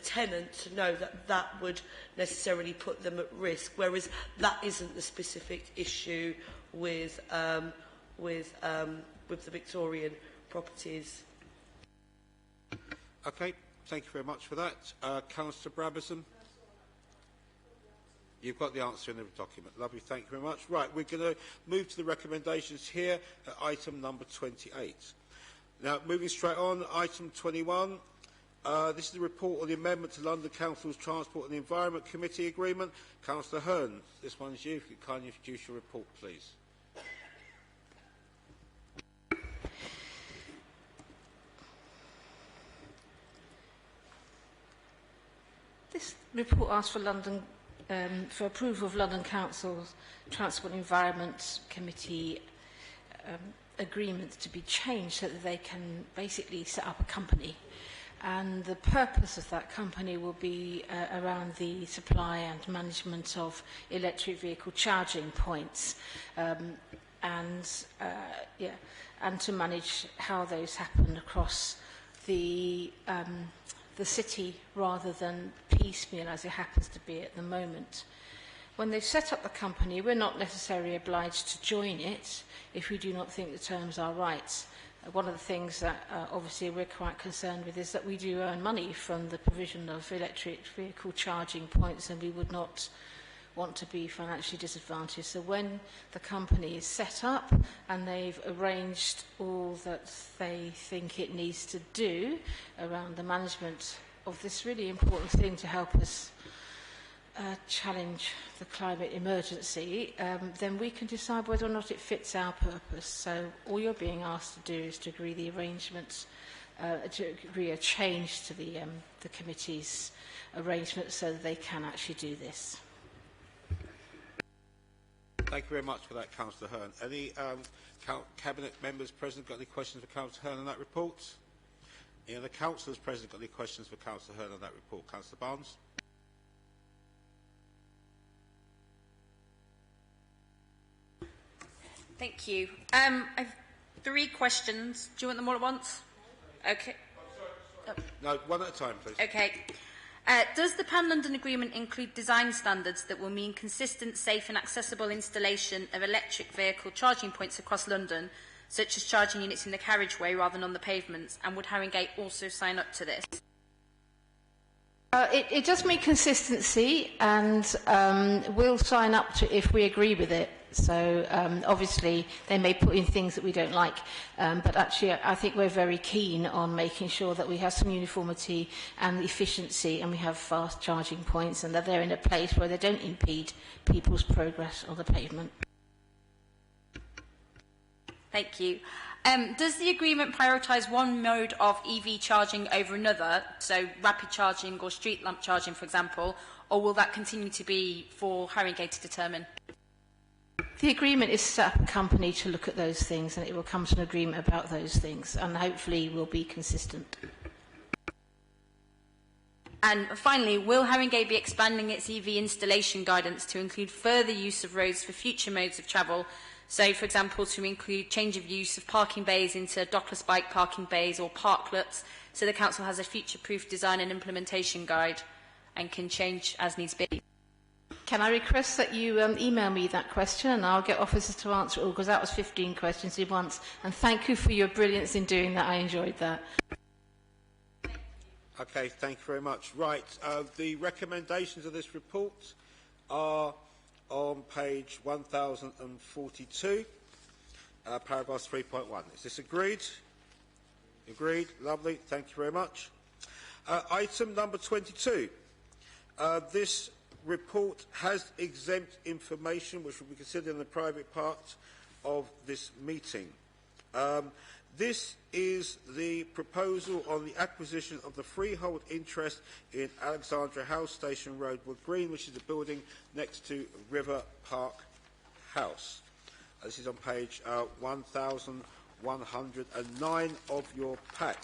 tenant to know that that would necessarily put them at risk, whereas that isn't the specific issue with the Victorian properties. Okay, thank you very much for that. Councillor Brabazon? You've got the answer in the document. Lovely, thank you very much. Right, we're going to move to the recommendations here at item number 28. Now, moving straight on, item 21. This is the report on the amendment to London Council's Transport and the Environment Committee Agreement. Councillor Hearn, this one's you. If you could kindly introduce your report, please. This report asks for for approval of London Council's Transport and Environment Committee agreements to be changed so that they can basically set up a company. And the purpose of that company will be around the supply and management of electric vehicle charging points, and to manage how those happen across the city rather than piecemeal as it happens to be at the moment. When they've set up the company, we're not necessarily obliged to join it if we do not think the terms are right. One of the things that obviously we're quite concerned with is that we do earn money from the provision of electric vehicle charging points, and we would not want to be financially disadvantaged. So when the company is set up and they've arranged all that they think it needs to do around the management of this really important thing to help us challenge the climate emergency, then we can decide whether or not it fits our purpose. So all you're being asked to do is to agree the arrangements, to agree a change to the committee's arrangements so that they can actually do this. Thank you very much for that, Councillor Hearn. Any Cabinet members present got any questions for Councillor Hearn on that report? Any other councillors present got any questions for Councillor Hearn on that report? Councillor Barnes? Thank you. I've 3 questions. Do you want them all at once? Okay. No, one at a time, please. Okay. Does the Pan-London Agreement include design standards that will mean consistent, safe and accessible installation of electric vehicle charging points across London, such as charging units in the carriageway rather than on the pavements? And would Haringey also sign up to this? It does mean consistency, and we'll sign up to if we agree with it. So obviously they may put in things that we don't like, but actually I think we're very keen on making sure that we have some uniformity and efficiency, and we have fast charging points, and that they're in a place where they don't impede people's progress on the pavement. Thank you. Does the agreement prioritise one mode of EV charging over another, so rapid charging or street lamp charging, for example, or will that continue to be for Haringey to determine? The agreement is set up a company to look at those things, and it will come to an agreement about those things, and hopefully will be consistent. And finally, will Haringey be expanding its EV installation guidance to include further use of roads for future modes of travel? So, for example, to include change of use of parking bays into dockless bike parking bays or parklets, so the Council has a future-proof design and implementation guide and can change as needs be. Can I request that you email me that question, and I'll get officers to answer it all, because that was 15 questions in once. And thank you for your brilliance in doing that. I enjoyed that. Okay, thank you very much. Right, the recommendations of this report are on page 1042, paragraph 3.1. Is this agreed? Agreed. Lovely. Thank you very much. Item number 22. This report has exempt information which will be considered in the private part of this meeting. This is the proposal on the acquisition of the freehold interest in Alexandra House, Station Road, Wood Green, which is the building next to River Park House. This is on page 1109 of your pack.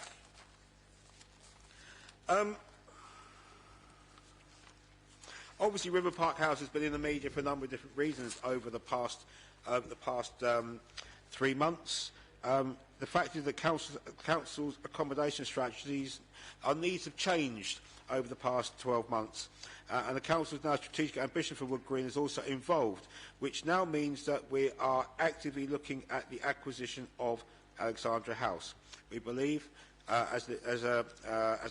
Obviously, River Park House has been in the media for a number of different reasons over the past 3 months. The fact is that council's accommodation strategies, our needs have changed over the past 12 months, and the council's now strategic ambition for Wood Green is also involved, which now means that we are actively looking at the acquisition of Alexandra House. We believe, as a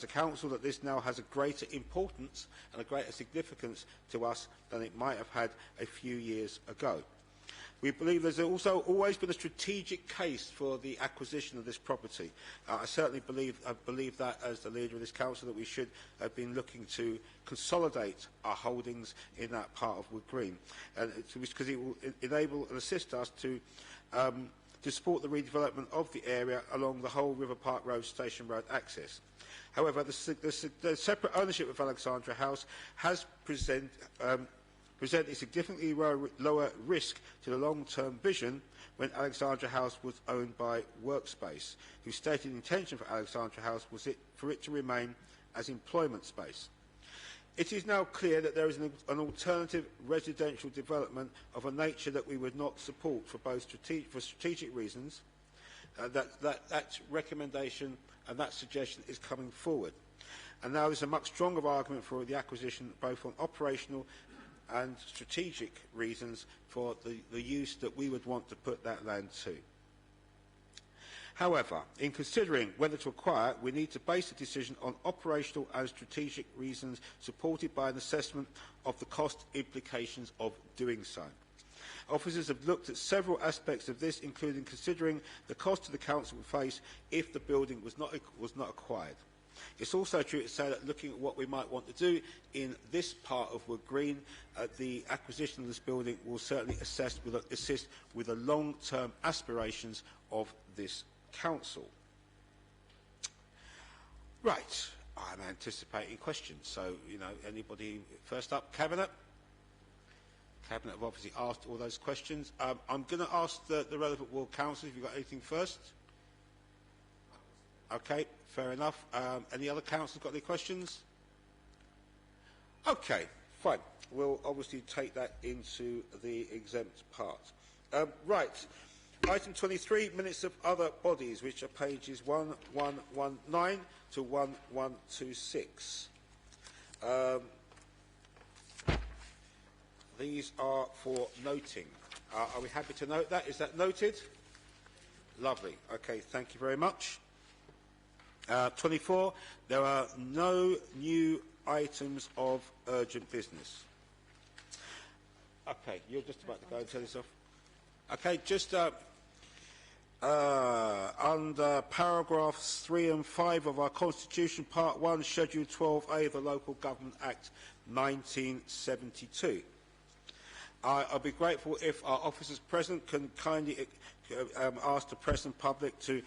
council, that this now has a greater importance and a greater significance to us than it might have had a few years ago. We believe there's also always been a strategic case for the acquisition of this property. I certainly believe that as the leader of this council, that we should have been looking to consolidate our holdings in that part of Wood Green, because it will enable and assist us to support the redevelopment of the area along the whole River Park Road Station Road access. However, the separate ownership of Alexandra House has presented a significantly lower risk to the long-term vision when Alexandra House was owned by Workspace, whose stated intention for Alexandra House was for it to remain as employment space. It is now clear that there is an alternative residential development of a nature that we would not support for strategic reasons. That recommendation and that suggestion is coming forward. And now there's a much stronger argument for the acquisition, both on operational and strategic reasons for the use that we would want to put that land to. However, in considering whether to acquire, we need to base the decision on operational and strategic reasons supported by an assessment of the cost implications of doing so. Officers have looked at several aspects of this, including considering the cost to the council would face if the building was not acquired. It's also true to say that looking at what we might want to do in this part of Wood Green, the acquisition of this building will certainly assist with the long-term aspirations of this council. Right, I'm anticipating questions. So, anybody first up? Cabinet? Cabinet have obviously asked all those questions. I'm going to ask the relevant ward councillors if you've got anything first. Okay, fair enough. Any other councillors got any questions? Okay, fine. We'll obviously take that into the exempt part. Right. Item 23, minutes of other bodies, which are pages 1119 to 1126. These are for noting. Are we happy to note that? Is that noted? Lovely. Okay, thank you very much. 24, there are no new items of urgent business. Okay, you're just about to go and tell us off. Okay, just under paragraphs 3 and 5 of our Constitution, Part 1, Schedule 12A of the Local Government Act 1972. I'll be grateful if our officers present can kindly ask the press and public to